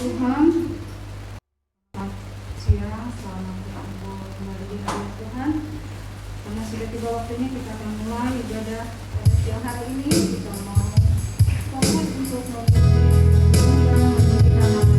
Tuhan. Selamat siang, selamat berkumpul kembali di hadirat Tuhan. Karena sudah tiba waktunya kita akan mulai ibadah pada siang hari ini. Kita mau fokus untuk meninggikan nama Tuhan.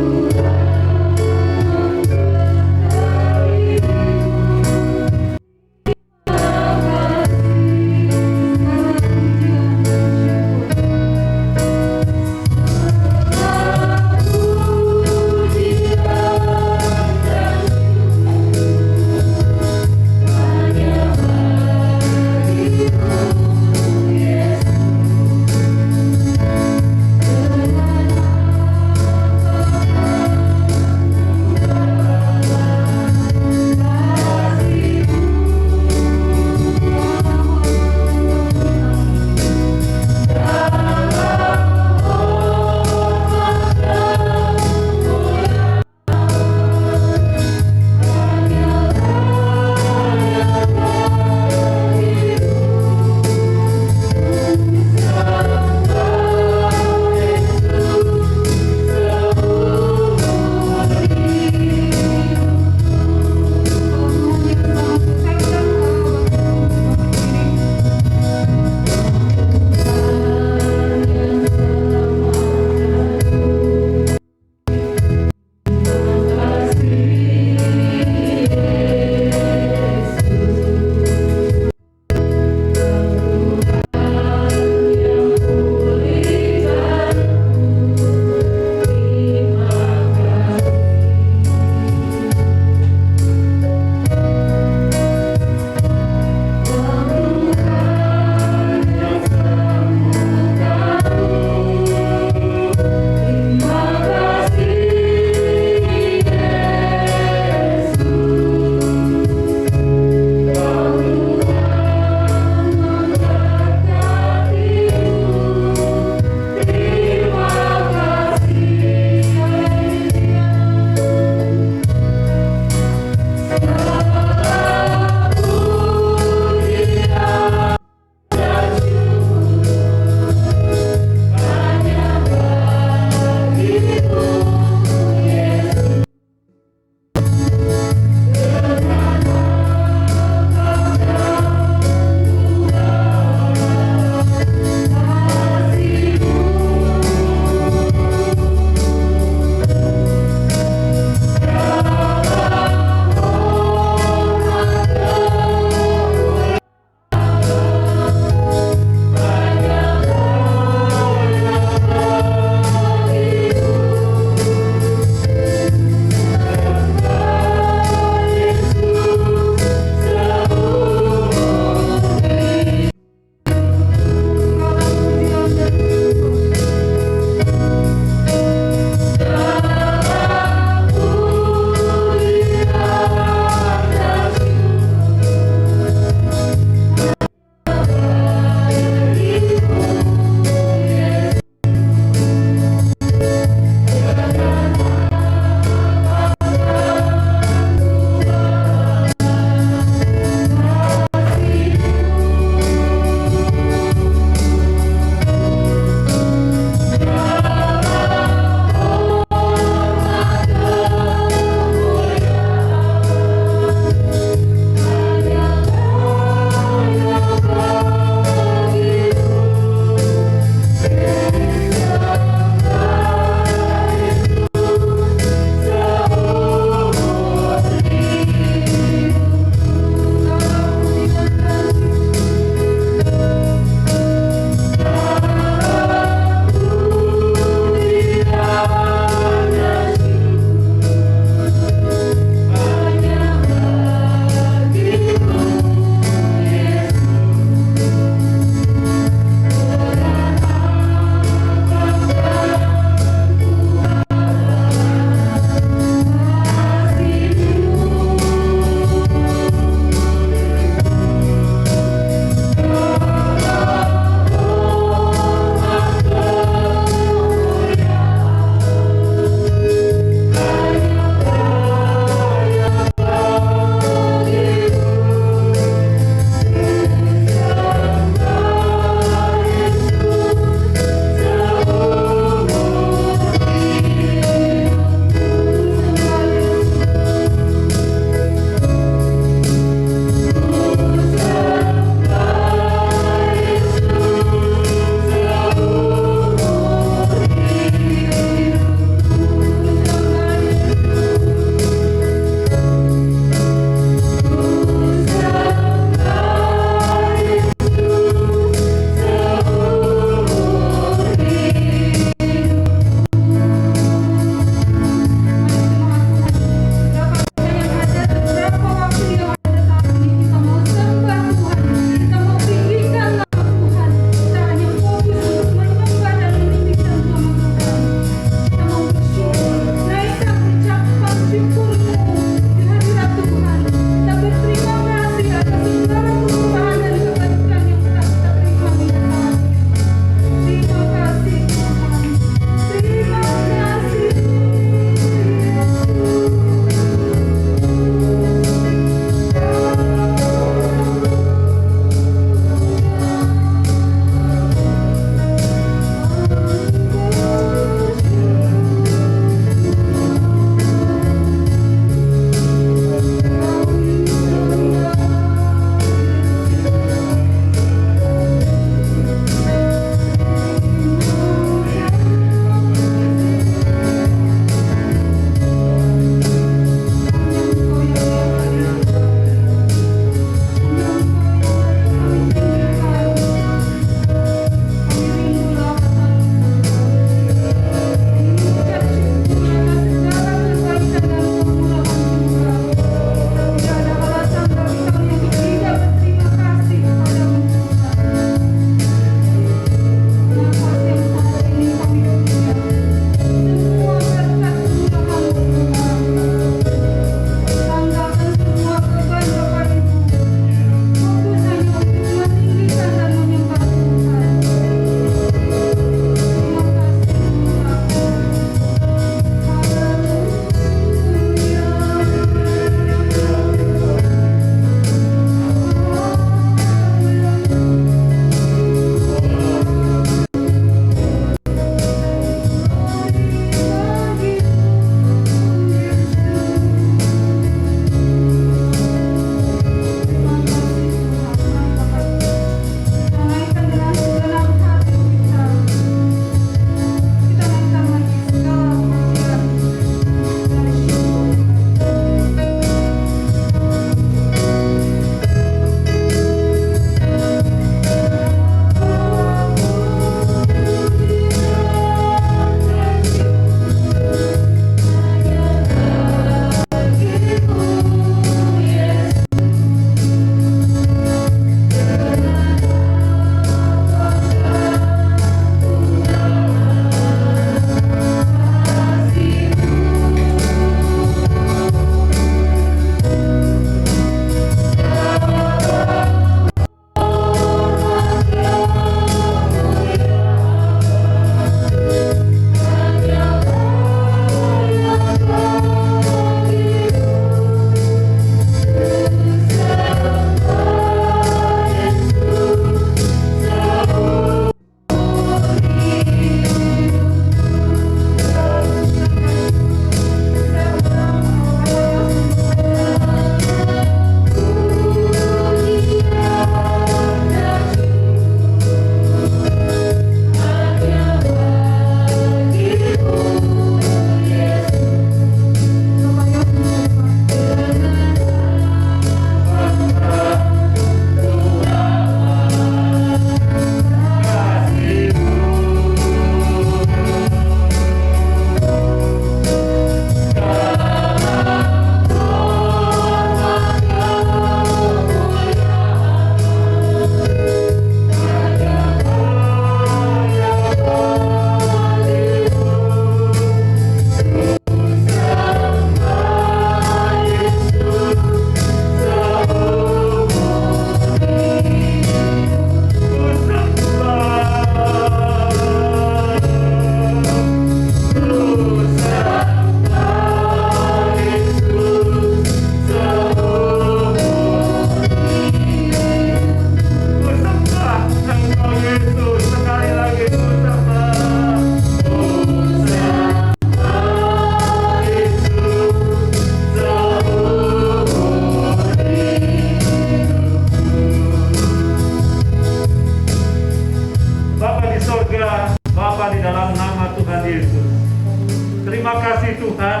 kasih Tuhan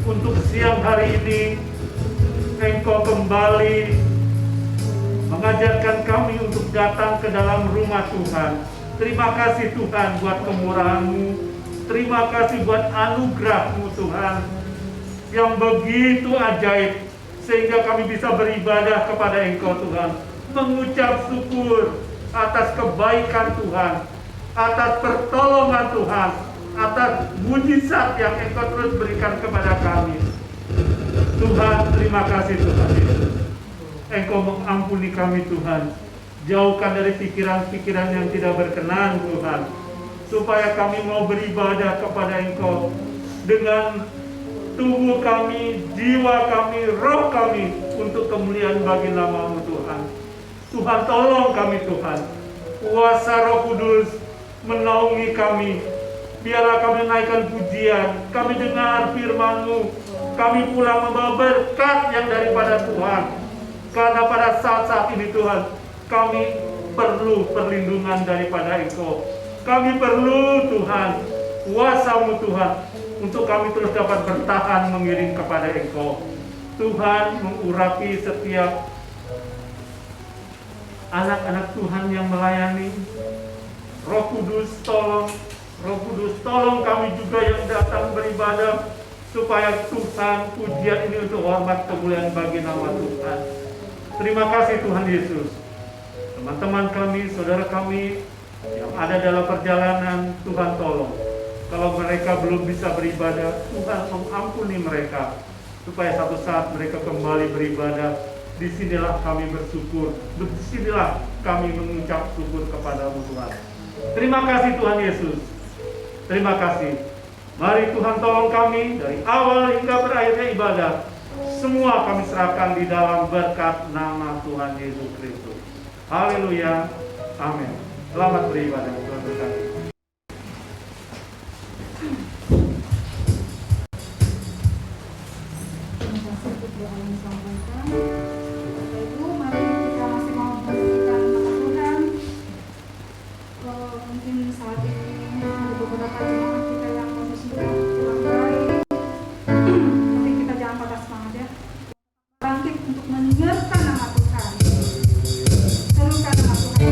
untuk siang hari ini Engkau kembali mengajarkan kami untuk datang ke dalam rumah Tuhan. Terima kasih Tuhan buat kemurahan-Mu. Terima kasih buat anugerah-Mu Tuhan yang begitu ajaib, sehingga kami bisa beribadah kepada Engkau Tuhan, mengucap syukur atas kebaikan Tuhan, atas pertolongan Tuhan, atas mujizat yang Engkau terus berikan kepada kami. Tuhan, terima kasih Tuhan Yesus. Engkau mengampuni kami Tuhan, jauhkan dari pikiran-pikiran yang tidak berkenan Tuhan, supaya kami mau beribadah kepada Engkau dengan tubuh kami, jiwa kami, roh kami, untuk kemuliaan bagi nama-Mu Tuhan. Tuhan, tolong kami Tuhan, kuasa Roh Kudus menaungi kami. Biarlah kami naikkan pujian, kami dengar firman-Mu, kami pulang membawa berkat yang daripada Tuhan. Karena pada saat-saat ini Tuhan, kami perlu perlindungan daripada Engkau. Kami perlu Tuhan, kuasa-Mu Tuhan, untuk kami terus dapat bertahan mengiring kepada Engkau. Tuhan, mengurapi setiap anak-anak Tuhan yang melayani. Roh Kudus tolong kami juga yang datang beribadah, supaya Tuhan, pujian ini untuk hormat kemuliaan bagi nama Tuhan. Terima kasih Tuhan Yesus. Teman-teman kami, saudara kami yang ada dalam perjalanan, Tuhan tolong. Kalau mereka belum bisa beribadah, Tuhan mengampuni mereka, supaya satu saat mereka kembali beribadah. Disinilah kami bersyukur, disinilah kami mengucap syukur kepada-Mu Tuhan. Terima kasih Tuhan Yesus. Terima kasih. Mari Tuhan tolong kami dari awal hingga berakhirnya ibadah. Semua kami serahkan di dalam berkat nama Tuhan Yesus Kristus. Haleluya. Amin. Selamat beribadah. Tuhan berkati. Serukan nama Tuhan.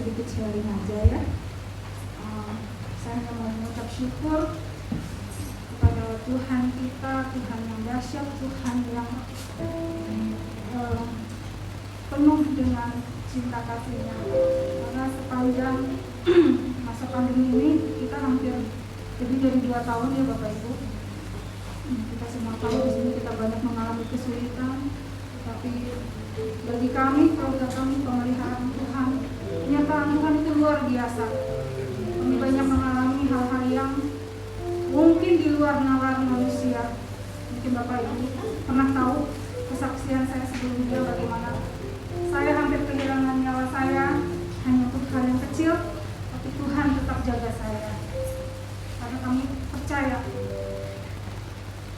sedikit sharing aja ya. Saya hanya mau mengucap syukur kepada Tuhan kita, Tuhan yang dahsyat, Tuhan yang penuh dengan cinta kasih-Nya. Karena sepanjang masa pandemi ini kita hampir lebih dari 2 tahun ya Bapak Ibu. Kita semua tahu di sini kita banyak mengalami kesulitan, tapi bagi kami, keluarga kami, pemeliharaan Tuhan, penyertaan Tuhan itu luar biasa. Kami banyak mengalami hal-hal yang mungkin di luar nalar manusia. Mungkin Bapak Ibu pernah tahu kesaksian saya sebelumnya bagaimana saya hampir kehilangan nyawa saya hanya untuk hal yang kecil, tapi Tuhan tetap jaga saya. Karena kami percaya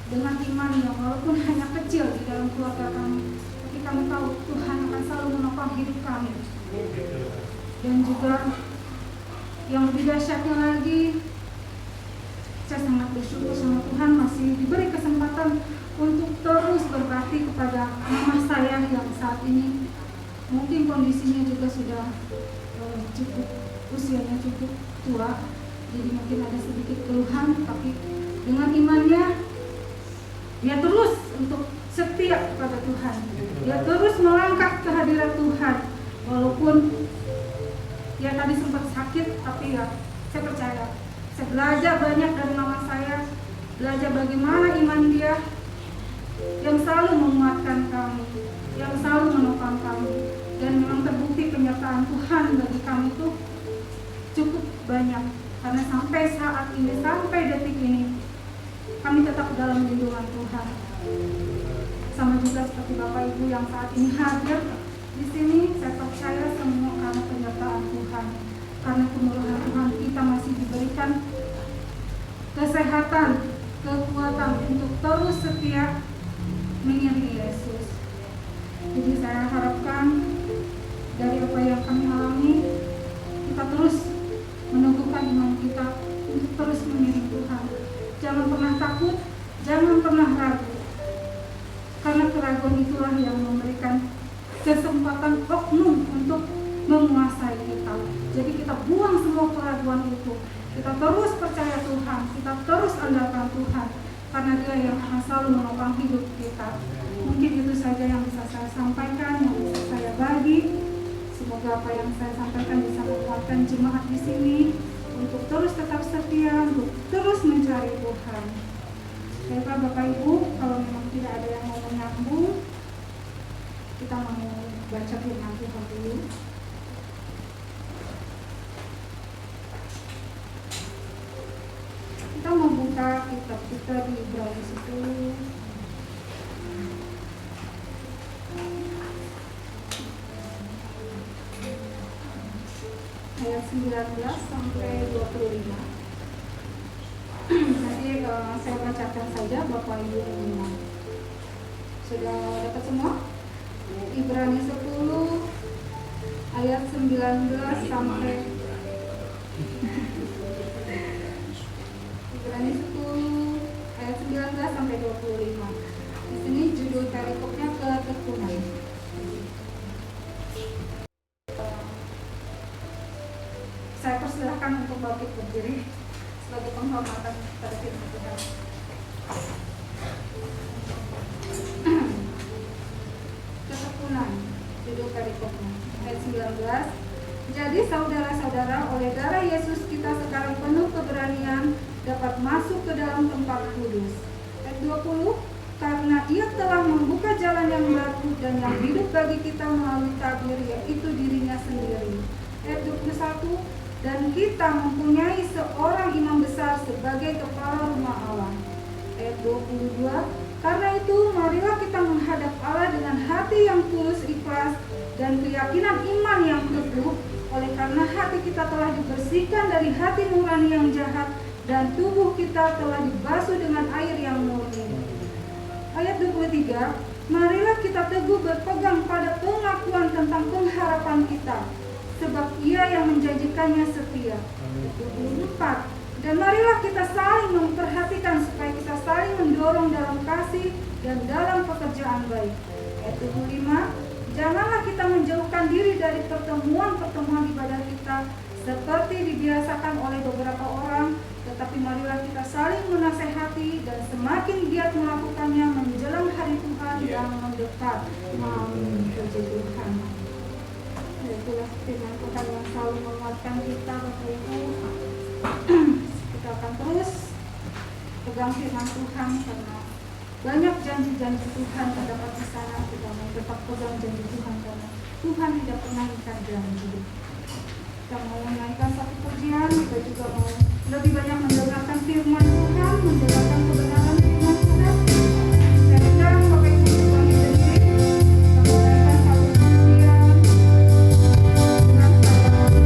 dengan iman yang walaupun hanya kecil di dalam keluarga kami, tapi kami tahu Tuhan akan selalu menopang hidup kami. Dan juga yang lebih dahsyatnya lagi, saya sangat bersyukur sama Tuhan masih diberi kesempatan untuk terus berbakti kepada mama saya yang saat ini mungkin kondisinya juga sudah cukup, usianya cukup tua, jadi mungkin ada sedikit keluhan, tapi dengan imannya dia terus untuk setia kepada Tuhan. Dia terus melangkah ke hadirat Tuhan, walaupun ya tadi sempat sakit, tapi ya saya percaya. Saya belajar banyak dari mama saya, belajar bagaimana iman dia yang selalu menguatkan kami, yang selalu menopang kami. Dan memang terbukti penyertaan Tuhan bagi kami itu cukup banyak. Karena sampai saat ini, sampai detik ini, kami tetap dalam lindungan Tuhan. Sama juga seperti Bapak Ibu yang saat ini hadir di sini, saya percaya semua karena penyertaan Tuhan. Karena kemurahan Tuhan kita masih diberikan kesehatan, kekuatan untuk terus setia mengiringi Yesus. Jadi saya harapkan dari apa yang kami alami, kita terus meneguhkan iman kita untuk terus mengiring Tuhan. Jangan pernah takut, jangan pernah ragu. Karena keraguan itulah yang memberikan kesempatan oknum untuk menguasai kita. Jadi kita buang semua keraguan itu. Kita terus percaya Tuhan, kita terus andalkan Tuhan. Karena Dia yang akan selalu menopang hidup kita. Mungkin itu saja yang bisa saya sampaikan, yang bisa saya bagi. Semoga apa yang saya sampaikan bisa menguatkan jemaat di sini untuk terus tetap setia, untuk terus mencari Tuhan. Baiklah Bapak Ibu, kalau memang tidak ada yang mau menyambung, kita mau baca firman Tuhan dulu. Kita mau buka kitab kita di Ibrani 10. Ayat 19 sampai 25. Nanti saya bacakan saja, Bapak Ibu menyimak. Sudah dapat semua? Ibrani 10 ayat 19 sampai Ibrani 10 ayat 19 sampai 25. Di sini judul perikopnya ketekunan. Saya persilahkan untuk bangkit berdiri sebagai penghormatan pada firman Tuhan. Ketekunan, judul perikopnya ayat 19. Jadi saudara-saudara, oleh darah Yesus kita sekarang penuh keberanian dapat masuk ke dalam tempat kudus. Ayat 20. Karena Ia telah membuka jalan yang baru dan yang hidup bagi kita melalui tabir, yaitu dirinya sendiri. Ayat 21. Dan kita mempunyai seorang imam besar sebagai kepala rumah Allah. Ayat 22. Karena itu marilah kita menghadap Allah dengan hati yang tulus ikhlas dan keyakinan iman yang teguh. Oleh karena hati kita telah dibersihkan dari hati nurani yang jahat dan tubuh kita telah dibasuh dengan air yang murni. Ayat 23. Marilah kita teguh berpegang pada pengakuan tentang pengharapan kita, sebab Ia yang menjanjikannya setia. 24. Dan marilah kita saling memperhatikan supaya kita saling mendorong dalam kasih dan dalam pekerjaan baik. Ayat 25. Janganlah kita menjauhkan diri dari pertemuan-pertemuan ibadah kita seperti dibiasakan oleh beberapa orang, tetapi marilah kita saling menasehati dan semakin giat melakukannya menjelang hari Tuhan yang mendekat. Amin. Puji Tuhan. Itulah firman Tuhan yang selalu menguatkan kita, Bapak Ibu. Kita akan terus pegang firman Tuhan karena banyak janji-janji Tuhan terdapat di sana. Kita mau tetap pegang janji Tuhan karena Tuhan tidak pernah ingkar janji. Kita mau menaikkan satu pujian, kita juga mau lebih banyak mendengarkan firman Tuhan, mendengarkan kebenaran firman Tuhan. Dan sekarang Bapak Ibu bagi diri, kita menaikkan satu pujian dengan saya.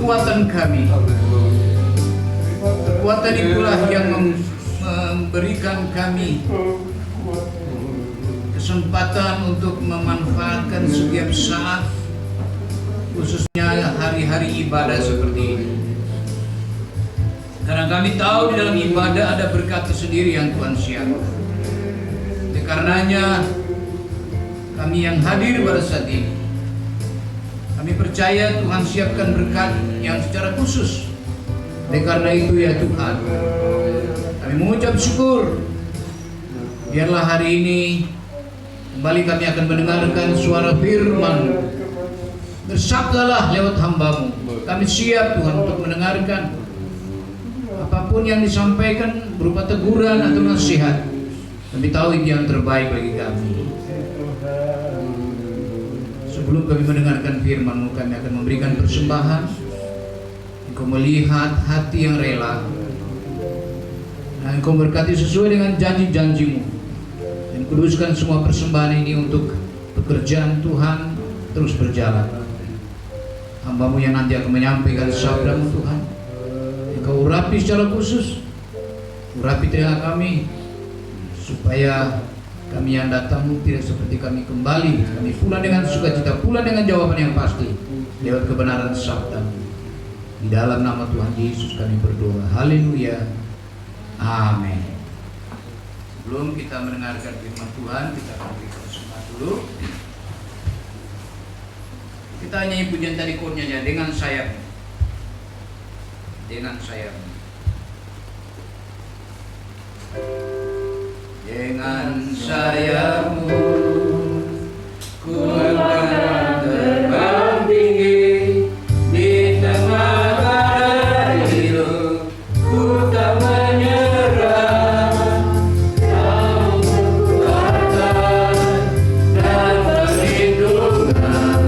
kekuatan kami. Kekuatan itulah yang memberikan kami kesempatan untuk memanfaatkan setiap saat, khususnya hari-hari ibadah seperti ini. Karena kami tahu di dalam ibadah ada berkat tersendiri yang Tuhan siapkan. Oleh karenanya kami yang hadir pada saat ini, kami percaya Tuhan siapkan berkat yang secara khusus. Oleh karena itu ya Tuhan, kami mengucap syukur. Biarlah hari ini kembali kami akan mendengarkan suara firman. Bersabdalah lewat hamba-Mu. Kami siap Tuhan untuk mendengarkan apapun yang disampaikan berupa teguran atau nasihat. Kami tahu itu yang terbaik bagi kami. Sebelum kami mendengarkan firman-Mu, kami akan memberikan persembahan. Engkau melihat hati yang rela, dan Engkau berkati sesuai dengan janji-janji-Mu, dan kuduskan semua persembahan ini untuk pekerjaan Tuhan terus berjalan. Hamba-Mu yang nanti akan menyampaikan sabda-Mu Tuhan, Engkau urapi secara khusus, urapi telinga kami, supaya kami yang datang tidak seperti kami kembali. Kami pulang dengan sukacita, pulang dengan jawaban yang pasti lewat kebenaran sabda-Mu. Di dalam nama Tuhan Yesus kami berdoa. Haleluya. Amin. Sebelum kita mendengarkan firman Tuhan, kita akan beri persembahan dulu. Kita nyanyi pujian tadi chordnya, dengan sayap. Dengan sayap. Dengan sayap-Mu ku akan terbang tinggi di tengah badai hidup. Ku tak menyerah, Kau kekuatan dan perlindungan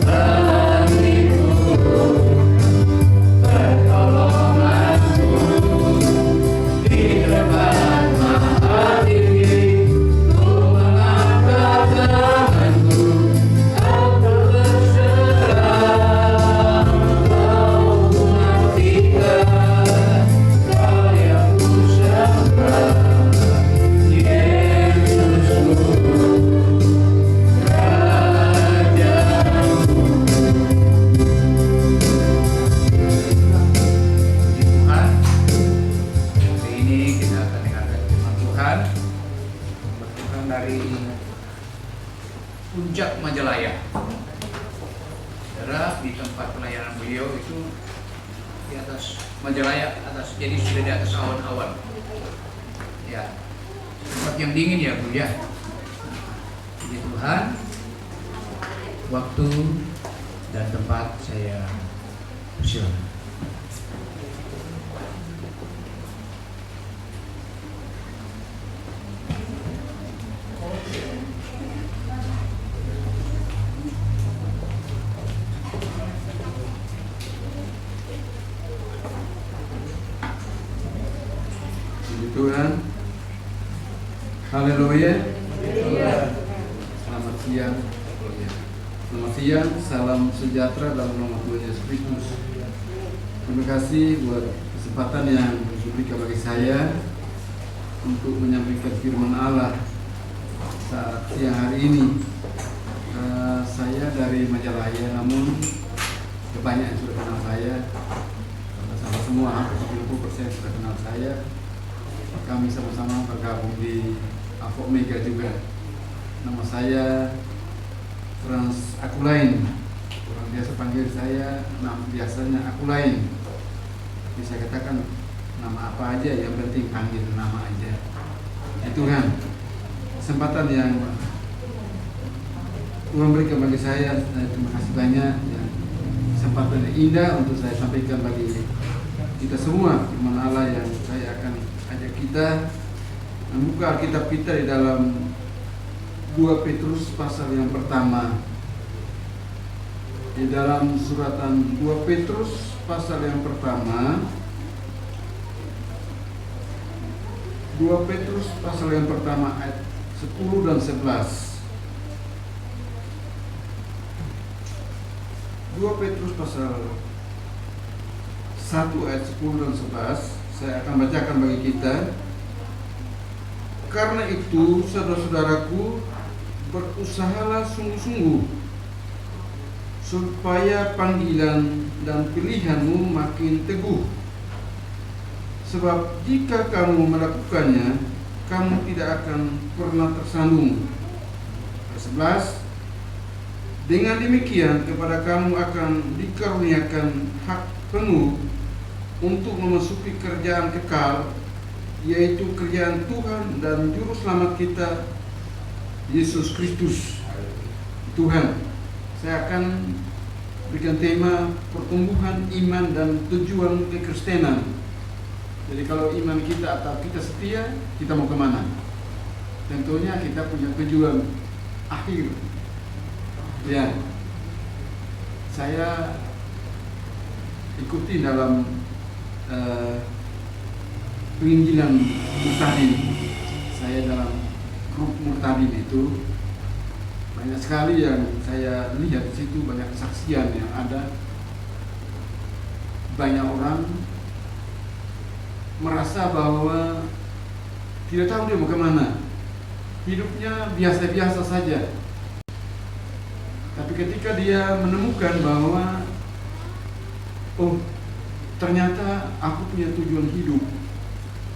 bagiku, pertolonganku di depan Maha Tinggi. Ku mengangkat tanganku, Kau berserah, Kau mengertikan, Kau yang ku sembah, Yesusku, Rajaku. Puji Tuhan, hari ini kita akan dengarkan firman Tuhan. Firman dari Puncak Majalaya. Saudara, di tempat pelayanan beliau itu di atas Majalaya, atas, jadi sudah di atas awan-awan. Ya, tempat yang dingin ya Bu ya. Puji Tuhan, waktu dan tempat saya persilakan. Puji Tuhan. Haleluya. Selamat siang. Selamat siang. Salam sejahtera dalam nama Tuhan Yesus Kristus. Terima kasih buat kesempatan yang diberikan bagi saya untuk menyampaikan firman Allah saat siang hari ini. Saya dari Majalaya, namun banyak yang sudah kenal saya. Sama semua, hampir 90% sudah kenal saya. Kami sama-sama bergabung di Avok Mega juga. Nama saya Frans Akulain. Orang biasa panggil saya, nama biasanya Akulain. Bisa katakan nama apa aja, yang penting panggil nama aja. Itu kan kesempatan yang Tuhan berikan bagi saya. Terima kasih banyak. Kesempatan yang indah untuk saya sampaikan bagi kita semua firman Allah yang saya akan ajak kita membuka Alkitab kita di dalam 2 Petrus pasal yang pertama. Di dalam suratan 2 Petrus pasal yang pertama, 2 Petrus pasal yang pertama ayat 10 dan 11. 2 Petrus pasal 1 ayat 10 dan 11 saya akan bacakan bagi kita. Karena itu, saudara-saudaraku, berusahalah sungguh-sungguh supaya panggilan dan pilihanmu makin teguh. Sebab jika kamu melakukannya, kamu tidak akan pernah tersandung. Ayat 11, dengan demikian kepada kamu akan dikaruniakan hak penuh untuk memasuki kerjaan kekal, yaitu kerjaan Tuhan dan Juru Selamat kita, Yesus Kristus. Tuhan, saya akan berikan tema pertumbuhan iman dan tujuan kekristenan. Jadi kalau iman kita atau kita setia, kita mau kemana? Tentunya kita punya tujuan akhir. Ya, saya ikuti dalam penginjilan Murtadin. Saya dalam grup Murtadin itu banyak sekali yang saya lihat di situ, banyak kesaksian yang ada. Banyak orang merasa bahwa tidak tahu dia mau kemana, hidupnya biasa-biasa saja. Tapi ketika dia menemukan bahwa oh, ternyata aku punya tujuan hidup,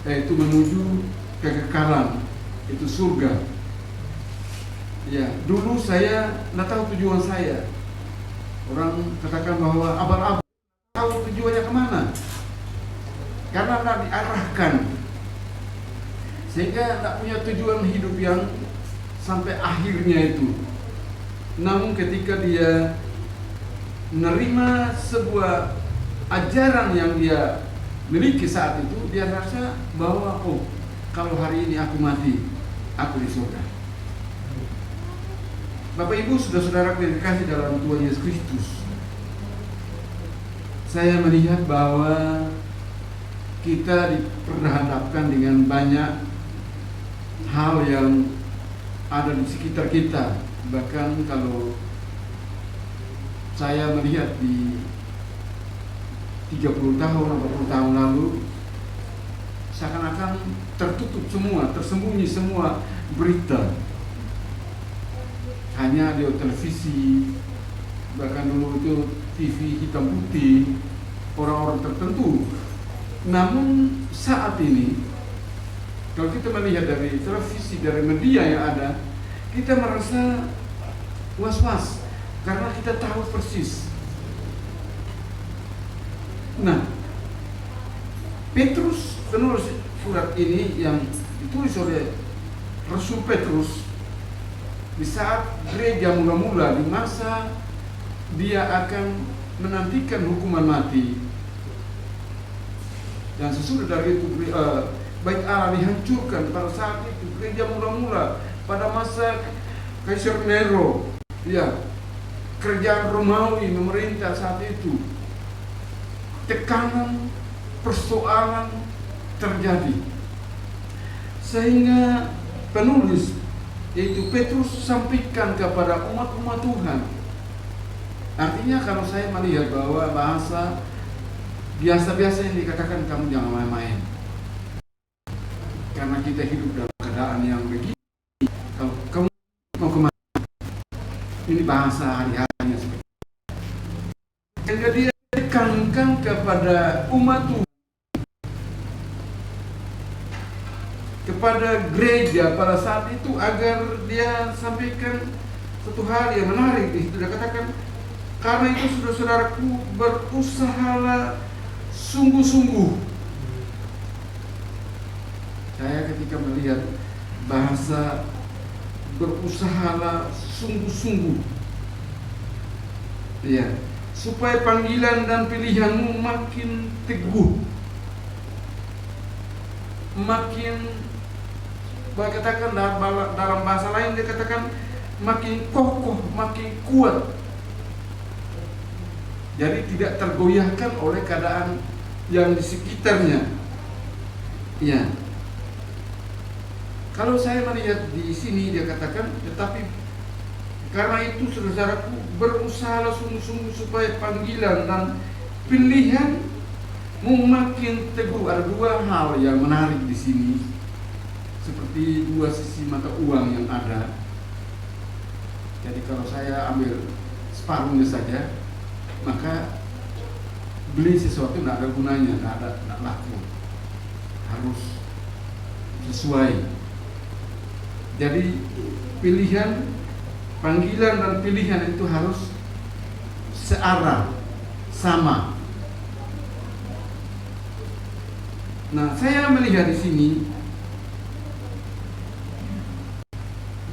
yaitu menuju kekekalan, itu surga. Ya, dulu saya nggak tahu tujuan saya. Orang katakan bahwa abal-abal tahu tujuannya kemana, karena nggak diarahkan, sehingga nggak punya tujuan hidup yang sampai akhirnya itu. Namun ketika dia menerima sebuah ajaran yang dia miliki saat itu, dia rasa bahwa oh, kalau hari ini aku mati, aku di surga. Bapak Ibu, saudara-saudara yang dikasihi dalam Tuhan Yesus Kristus, saya melihat bahwa kita diperhadapkan dengan banyak hal yang ada di sekitar kita. Bahkan kalau saya melihat di 30 tahun, 40 tahun lalu, seakan-akan tertutup semua, tersembunyi semua berita. Hanya di televisi, bahkan dulu itu TV hitam putih, orang-orang tertentu. Namun saat ini, kalau kita melihat dari televisi, dari media yang ada, kita merasa was-was karena kita tahu persis. Nah, Petrus, penulis surat ini yang ditulis oleh Rasul Petrus di saat gereja mula-mula, di masa dia akan menantikan hukuman mati, dan sesudah dari itu Bait Allah dihancurkan pada saat itu, gereja mula-mula pada masa Kaisar Nero, ya, kerajaan Romawi memerintah saat itu. Tekanan, persoalan terjadi, sehingga penulis yaitu Petrus sampaikan kepada umat-umat Tuhan. Artinya kalau saya melihat bahwa bahasa biasa-biasa yang dikatakan, kamu jangan main-main, karena kita hidup dalam keadaan yang begini. Kalau kamu mau kemana? Ini bahasa hari-harinya seperti itu. Sehingga dia tekankan kepada umat Tuhan, kepada gereja pada saat itu, agar dia sampaikan satu hal yang menarik. Di situ dia katakan, karena itu saudara-saudaraku, berusahalah sungguh-sungguh. Saya ketika melihat bahasa berusahalah sungguh-sungguh, ya, supaya panggilan dan pilihanmu makin teguh, makin, boleh katakan dalam bahasa lain dia katakan makin kokoh, makin kuat. Jadi tidak tergoyahkan oleh keadaan yang di sekitarnya. Ya. Kalau saya melihat di sini dia katakan, tetapi karena itu saudaraku, berusahalah sungguh-sungguh supaya panggilan dan pilihan makin teguh. Ada dua hal yang menarik di sini, seperti dua sisi mata uang yang ada. Jadi kalau saya ambil separuhnya saja, maka beli sesuatu tidak ada gunanya, tidak laku. Harus sesuai. Jadi pilihan, panggilan dan pilihan itu harus searah, sama. Nah, saya melihat di sini,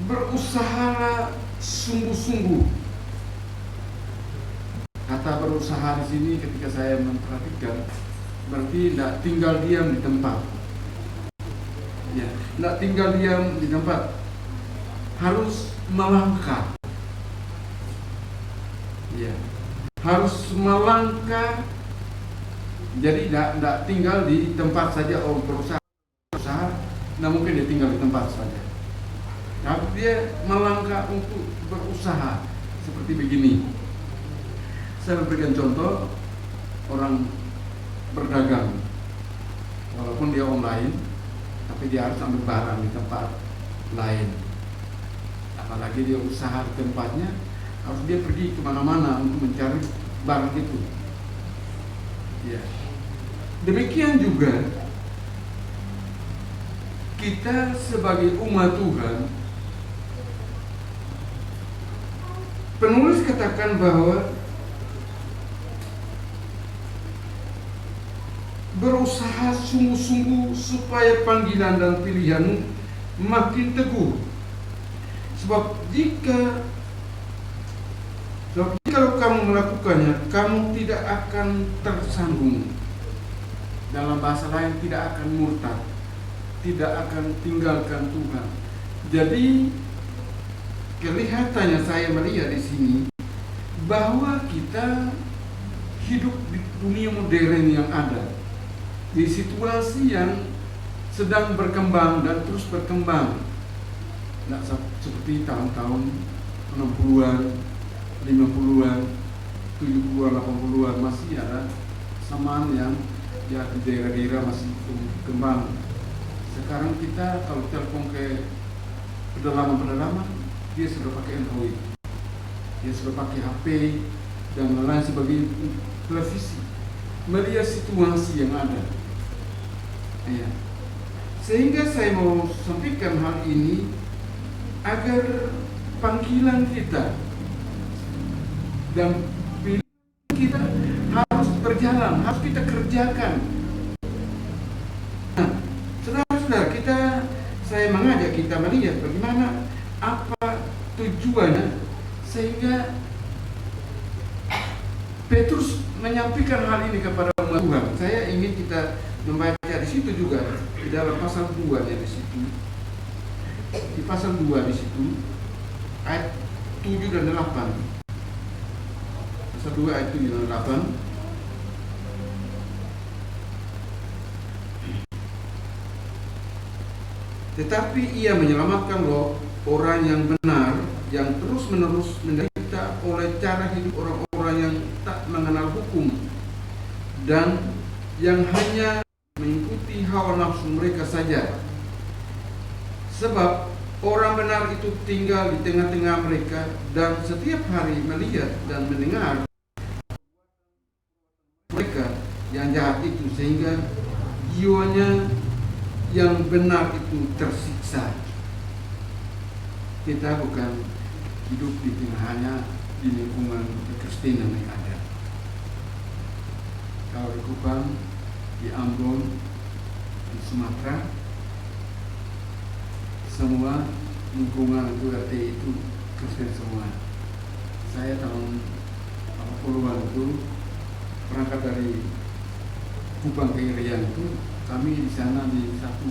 berusahalah sungguh-sungguh. Kata berusaha di sini ketika saya memperhatikan, berarti tidak tinggal diam di tempat. Ya, tidak tinggal diam di tempat, harus melangkah. Ya, harus melangkah. Jadi tidak tinggal di tempat saja. Berusaha, nah mungkin dia tinggal di tempat saja. Tapi dia melangkah untuk berusaha seperti begini. Saya memberikan contoh orang berdagang, walaupun dia online, tapi dia harus ambil barang di tempat lain. Apalagi dia usaha di tempatnya, harus dia pergi kemana-mana untuk mencari barang itu. Ya. Demikian juga kita sebagai umat Tuhan, penulis katakan bahwa berusaha sungguh-sungguh supaya panggilan dan pilihanmu makin teguh. Sebab kalau kamu melakukannya, kamu tidak akan tersandung. Dalam bahasa lain, tidak akan murtad, tidak akan tinggalkan Tuhan. Jadi kelihatannya saya melihat di sini bahwa kita hidup di dunia modern yang ada, di situasi yang sedang berkembang dan terus berkembang. Tidak seperti tahun-tahun 60-an, 50-an, 70-an, 80-an masih ada samaan yang ya di daerah-daerah masih berkembang. Sekarang kita kalau telepon ke pedalaman-pedalaman, dia sudah pakai Android, dia sudah pakai HP dan lain sebagainya, televisi, melihat situasi yang ada. Ya. Sehingga saya mau sampaikan hal ini agar panggilan kita dan pilihan kita harus berjalan, harus kita kerjakan. Nah, saudara-saudara, saya mengajak kita melihat bagaimana, apa tujuannya, sehingga Petrus menyampaikan hal ini kepada umat Tuhan. Saya ingin kita membaca di situ juga, di dalam pasal 2 ya, di situ. Di pasal 2 di situ, ayat 7 dan 8. Pasal 2 ayat 7 dan 8. Tetapi ia menyelamatkan loh orang yang benar, yang terus-menerus menderita oleh cara hidup orang-orang yang tak mengenal hukum dan yang hanya mengikuti hawa nafsu mereka saja. Sebab orang benar itu tinggal di tengah-tengah mereka dan setiap hari melihat dan mendengar mereka yang jahat itu, sehingga jiwanya yang benar itu tersiksa. Kita bukan hidup di tengah, hanya di lingkungan kekristenan yang ada. Kalau di Kupang, di Ambon, di Sumatera, semua lingkungan itu RT itu Kristen semua. Saya tahun 80-an itu berangkat dari Kupang ke Irian itu, kami di sana di satu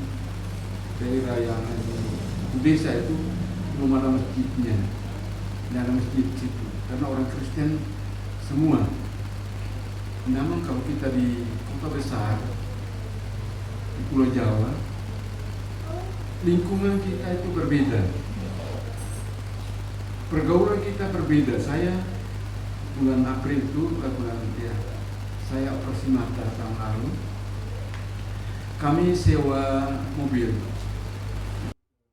daerah yang di desa itu belum ada masjidnya, tidak ada masjid di situ karena orang Kristen semua. Namun kalau kita di kota besar di Pulau Jawa, lingkungan kita itu berbeda, pergaulan kita berbeda. Saya bulan April itu bulan ya saya operasi mata tahun lalu, kami sewa mobil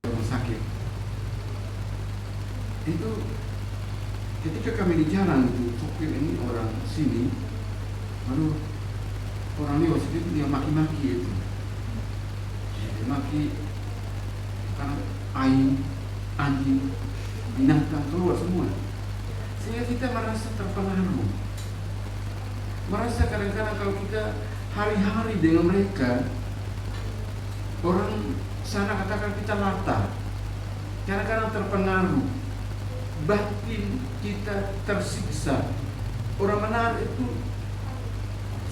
rumah sakit. Itu ketika kami di jalan itu, sopir ini orang sini, lalu orang lewat situ dia maki-maki itu. Dia maki karena anjing, binatang keluar semua. Sehingga kita merasa terpengaruh. Merasa kadang-kadang kalau kita hari-hari dengan mereka, orang sana katakan kita latah, kadang-kadang terpengaruh, batin kita tersiksa. Orang benar itu,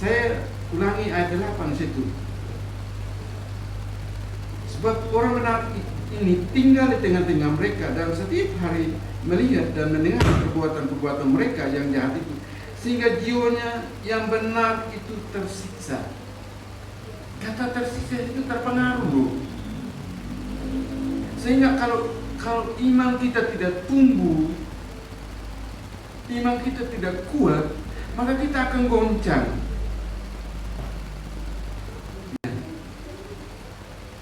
saya ulangi ayat 8 situ. Sebab orang benar ini tinggal di tengah-tengah mereka dan setiap hari melihat dan mendengar perbuatan-perbuatan mereka yang jahat itu, sehingga jiwanya yang benar itu tersiksa. Kata tersiksa itu terpengaruh. Sehingga kalau iman kita tidak tumbuh, iman kita tidak kuat, maka kita akan goncang.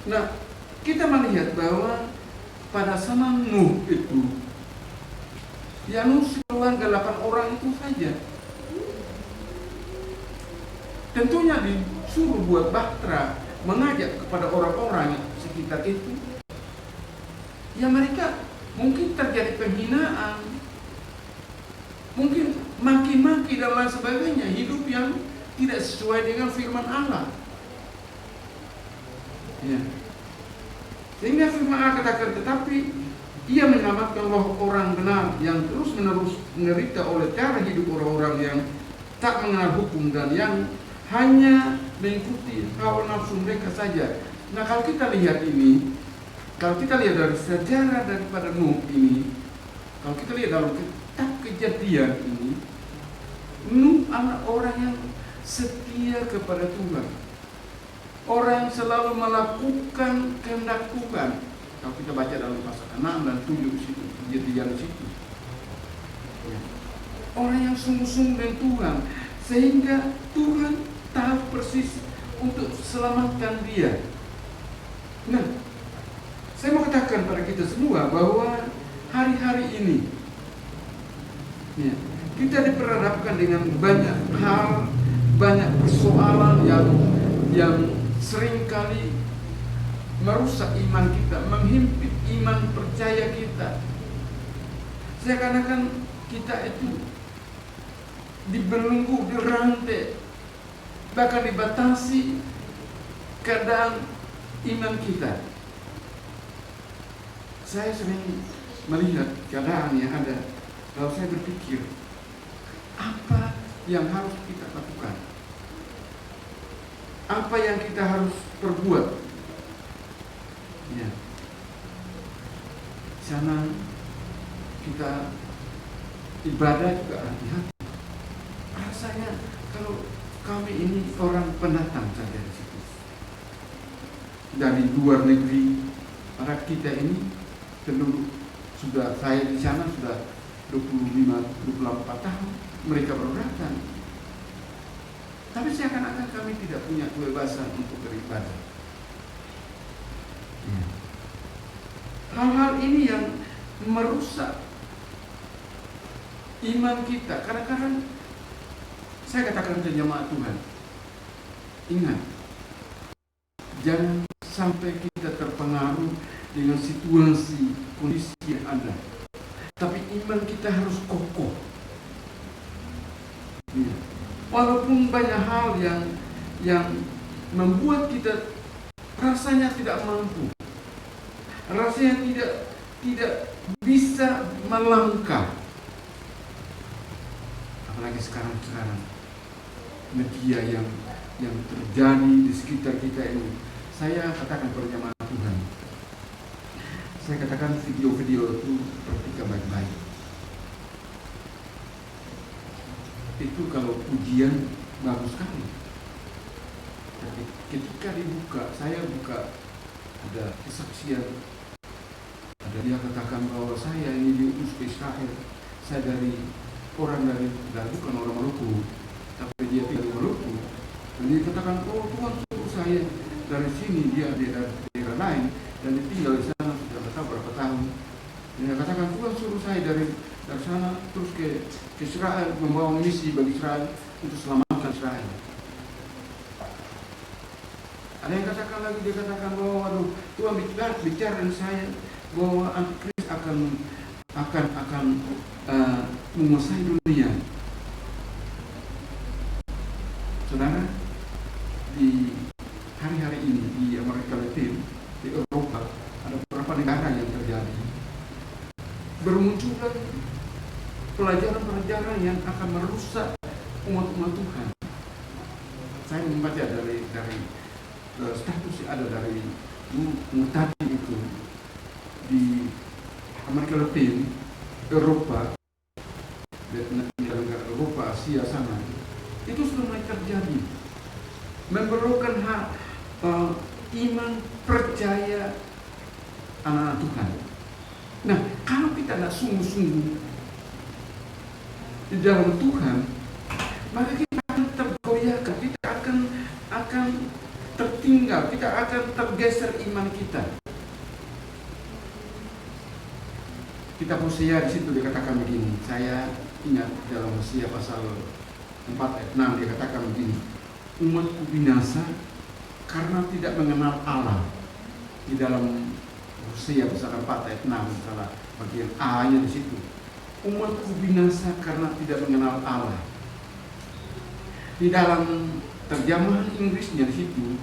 Nah, kita melihat bahwa pada zaman Nuh itu, ya Nuh keluarga 8 orang itu saja. Tentunya disuruh buat bahtera, mengajak kepada orang-orang sekitar itu. Ya mereka mungkin terjadi penghinaan, mungkin maki-maki dan lain sebagainya, hidup yang tidak sesuai dengan firman Allah. Ya. Sehingga firman Allah katakan, tetapi ia menyelamatkan orang benar yang terus-menerus menderita oleh cara hidup orang-orang yang tak mengenal hukum dan yang hanya mengikuti hawa nafsu mereka saja. Nah, kalau kita lihat ini, kalau kita lihat dari sejarah daripada Nuh ini, kalau kita lihat dalam kitab Kejadian ini, Nuh adalah orang yang setia kepada Tuhan. Orang yang selalu melakukan kehendak Tuhan. Kalau kita baca dalam pasal 6 dan 7 di situ, Kejadian di situ. Ya. Orang yang sungguh-sungguh dengan Tuhan, sehingga Tuhan tahu persis untuk selamatkan dia. Nah, saya mau katakan pada kita semua bahwa hari-hari ini, ya, kita diperhadapkan dengan banyak hal, banyak persoalan yang seringkali merusak iman kita, menghimpit iman percaya kita. Seakan-akan kita itu dibelenggu, dirantai, bahkan dibatasi keadaan iman kita. Saya sering melihat keadaan yang ada, lalu saya berpikir, apa yang harus kita lakukan? Apa yang kita harus perbuat? Ya. Sana kita ibadah juga hati-hati. Rasanya kalau kami ini orang pendatang saja di situ, dari luar negeri, para kita ini penduduk, sudah saya di sana sudah 25-24 tahun, mereka baru datang. Tapi seakan-akan kami tidak punya kebebasan untuk beribadah. Ya. Hal-hal ini yang merusak iman kita. Kadang-kadang saya katakan ke jemaat Tuhan, ingat, jangan sampai kita terpengaruh dengan situasi, kondisi yang ada. Tapi iman kita harus kokoh. Ya. Walaupun banyak hal yang membuat kita rasanya tidak mampu, rasanya tidak bisa melangkah. Apalagi sekarang media yang terjadi di sekitar kita ini. Saya katakan kepada jemaat Tuhan, saya katakan video-video itu perhatikan baik-baik. Itu kalau ujian bagus sekali. Tapi ketika dibuka, saya buka, ada kesaksian, ada dia katakan bahwa saya ini diutus ke Israel, saya bukan orang Maluku, tapi dia tinggal di Maluku, Dan dia katakan, oh Tuhan suruh saya dari sini, dia di daerah lain, dan dia tinggal di sana sudah tak tahu berapa tahun. Dia katakan, Tuhan suruh saya dari sana terus ke Israel, membawa misi bagi Israel untuk selamatkan Israel. Ada yang katakan lagi, dia katakan bahwa waduh, Tuhan bicara dengan saya bahwa Antikris akan menguasai dunia. Saudara, di hari-hari ini di Amerika Latin, di Eropa, ada beberapa negara yang terjadi. Bermunculan pelajaran-pelajaran yang akan merusak umat-umat Tuhan. Saya membaca dari status yang ada dari tadi itu di Amerika Latin, Eropa, negara Eropa, Asia sana, itu sudah mulai terjadi. Memerlukan iman percaya anak-anak Tuhan. Nah, kalau kita tidak sungguh-sungguh di dalam Tuhan, maka kita akan tergoyahkan, kita akan tertinggal, kita akan tergeser iman kita. Kitab Hosea di situ dikatakan begini. Saya ingat dalam Hosea pasal 4 ayat 6 dia katakan begini. Umatku binasa karena tidak mengenal Allah. Di dalam Hosea pasal 4 ayat 6 salah bagian A-nya di situ. Umatku binasa karena tidak mengenal Allah. Di dalam terjemahan Inggrisnya di situ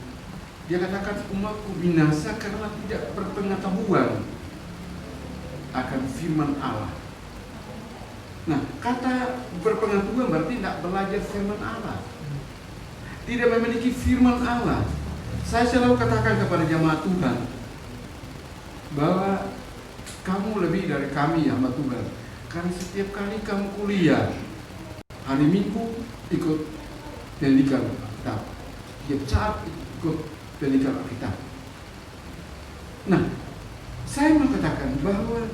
dia katakan umatku binasa karena tidak berpengetahuan akan firman Allah. Nah, kata berpengetahuan berarti tidak belajar firman Allah, tidak memiliki firman Allah. Saya selalu katakan kepada jamaah Tuhan bahwa kamu lebih dari kami ya hamba Tuhan, karena setiap kali kamu kuliah hari Minggu ikut pendidikan Alkitab, setiap saat ikut pendidikan Alkitab. Nah, saya mau katakan bahwa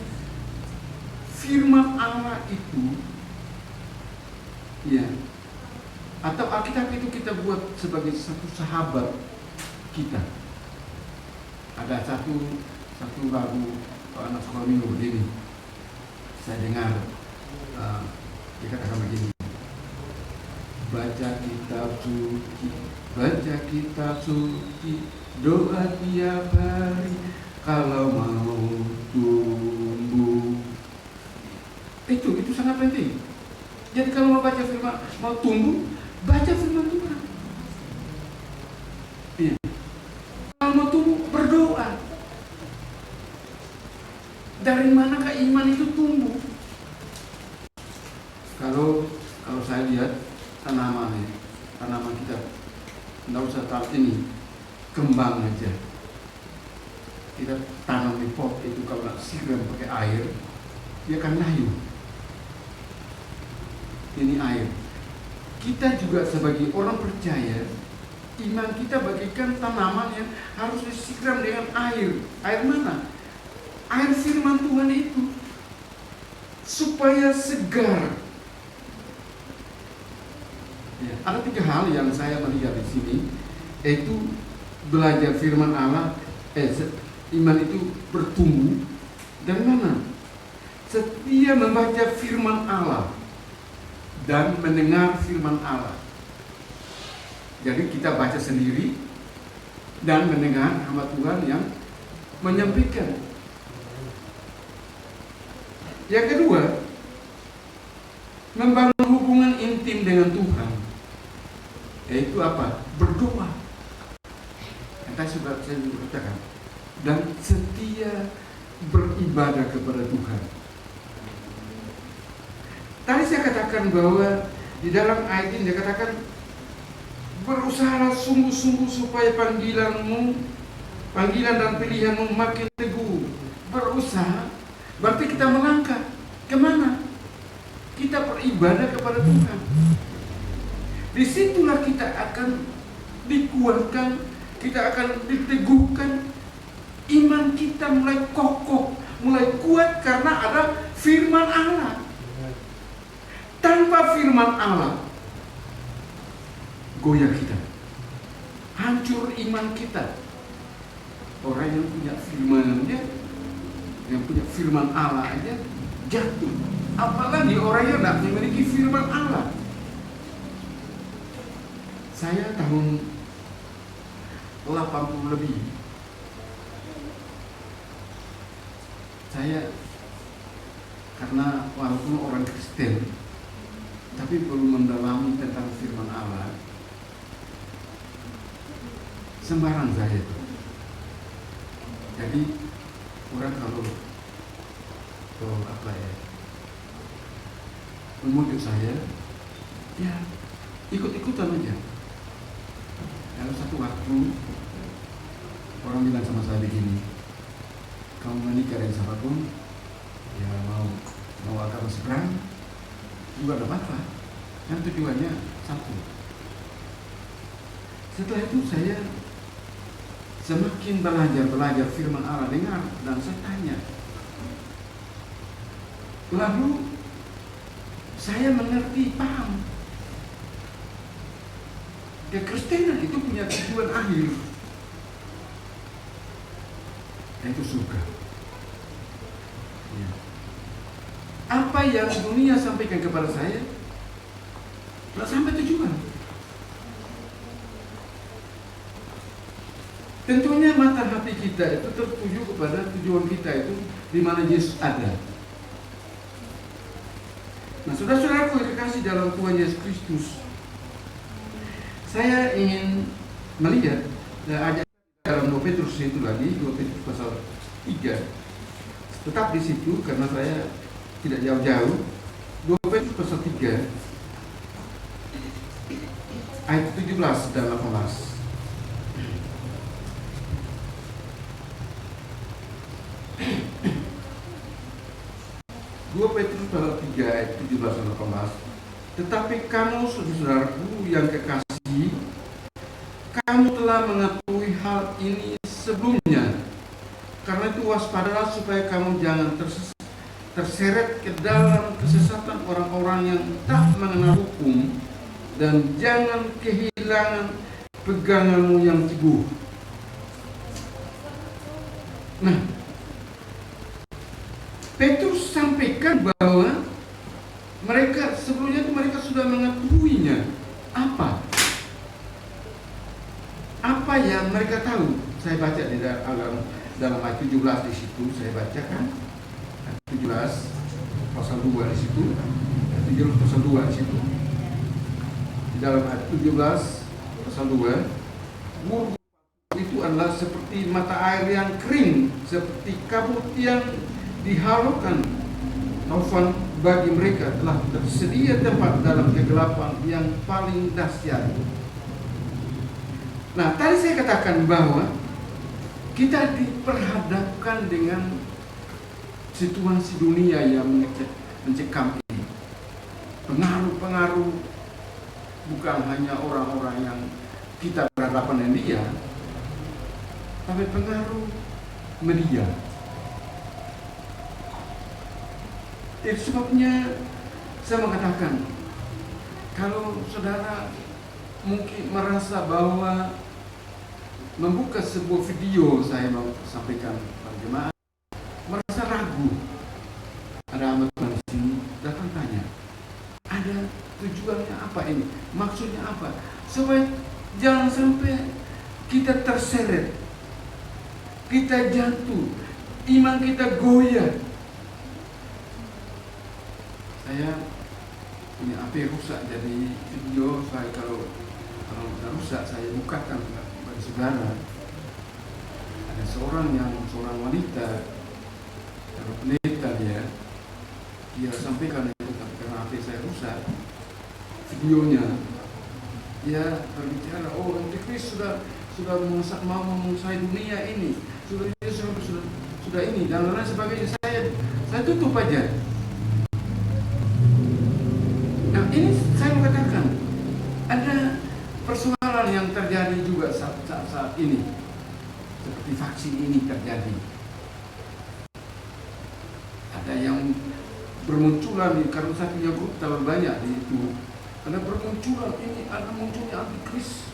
firman Allah itu, ya, atau Alkitab itu kita buat sebagai satu sahabat kita. Ada satu lagu anak sekolah minggu ini, saya dengar dia katakan begini. Baca kitab suci, doa tiap hari kalau mau tumbuh. Itu sangat penting. Jadi kalau mau baca firman, mau tumbuh, baca firman Tuhan. Iya. Kalau mau tumbuh, berdoa. Dari manakah iman itu tumbuh? Kalau saya lihat tanaman kita, tidak usah tahap ini, kembang aja. Kita tanam di pot itu kalau nak siram pakai air, dia akan layu. Ini air. Kita juga sebagai orang percaya, iman kita bagaikan tanaman yang harus disiram dengan air. Air mana? Air firman Tuhan itu, supaya segar. Ya, ada 3 hal yang saya melihat di sini, yaitu belajar firman Allah, iman itu bertumbuh dari mana? Setia membaca firman Allah dan mendengar firman Allah. Jadi kita baca sendiri dan mendengar hamba Tuhan yang menyampaikan. Yang kedua, membangun hubungan intim dengan Tuhan, yaitu apa? Berdoa. Yang tadi sudah saya katakan. Dan setia beribadah kepada Tuhan. Tadi saya katakan bahwa di dalam ayat ini dia katakan, berusahalah sungguh-sungguh supaya panggilan dan pilihanmu makin teguh. Berusaha berarti kita melangkah kemana? Kita beribadah kepada Tuhan. Disitulah kita akan dikuatkan, kita akan diteguhkan. Iman kita mulai kokoh, mulai kuat karena ada firman Allah. Tanpa firman Allah, goyah kita. hancur iman kita. Orang yang punya firman aja, yang punya firman Allah aja jatuh. Apalagi orang yang tidak memiliki firman Allah. Saya tahun 80 lebih, saya karena walaupun orang Kristen, tapi belum mendalami tentang firman Allah, sembarang saya itu. Jadi orang kalau memujuk saya, ya ikut-ikutan aja. Lalu satu waktu orang bilang sama saya begini, kamu menikah dengan siapapun, ya mau agama seberang juga ada apa-apa, yang tujuannya satu. Setelah itu saya semakin belajar firman Allah, dengar, dan saya tanya. Lalu saya mengerti, paham. Kekristenan itu punya tujuan akhir, yaitu surga. Ya. Apa yang dunia sampaikan kepada saya tidak sampai tujuan. Tentunya mata hati kita itu tertuju kepada tujuan kita itu di mana Yesus ada. Nah, saudara-saudaraku yang kekasih dalam Tuhan Yesus Kristus, saya ingin melihat ajak dalam 2 Petrus itu lagi, 2 Petrus pasal 3. Tetap di situ karena saya tidak jauh-jauh. 2 Petrus pasal 3 ayat 17 dan 18. 2 Petrus pasal 3 ayat 17 dan 18. Tetapi kamu saudaraku yang kekasih, kamu telah mengetahui hal ini sebelumnya. Karena itu waspadalah supaya kamu jangan terseret ke dalam kesesatan orang-orang yang tak mengenal hukum, dan jangan kehilangan peganganmu yang teguh. Nah, Petrus sampaikan bahwa mereka sebelumnya itu mereka sudah mengetahuinya. Apa yang mereka tahu? Saya baca di dalam ayat 17 di situ, saya bacakan ayat 17 pasal 2 di situ, ayat 17 pasal 2 di situ. Di dalam ayat 17 pasal 2, buruk itu adalah seperti mata air yang kering, seperti kabut yang dihalukan. Taufan bagi mereka telah tersedia tempat dalam kegelapan yang paling dahsyat. Nah, tadi saya katakan bahwa kita diperhadapkan dengan situasi dunia yang mencekam ini. Pengaruh-pengaruh bukan hanya orang-orang yang kita berhadapan dengan dia, tapi pengaruh media. Itu sebabnya saya mengatakan, kalau saudara mungkin merasa bahwa membuka sebuah video, saya mau sampaikan pada jemaat, merasa ragu, ada amat-amat di sini datang tanya, ada tujuannya apa ini, maksudnya apa, supaya jangan sampai kita terseret, kita jatuh, iman kita goyah. Saya punya HP rusak, jadi video saya kalau sudah rusak saya bukakan kepada saudara. Ada seorang wanita, pendeta dia sampaikan itu karena HP saya rusak, videonya dia berbicara, oh Antikris sudah mau menguasai dunia ini, sudah ini dan lain sebagainya. Saya tutup aja. Nah, ini saya mengatakan ada persoalan yang terjadi juga saat ini, seperti vaksin ini terjadi. Ada yang bermunculan karena saya punya grup terlalu banyak di itu. Ada bermunculan ini, ada munculnya antikris.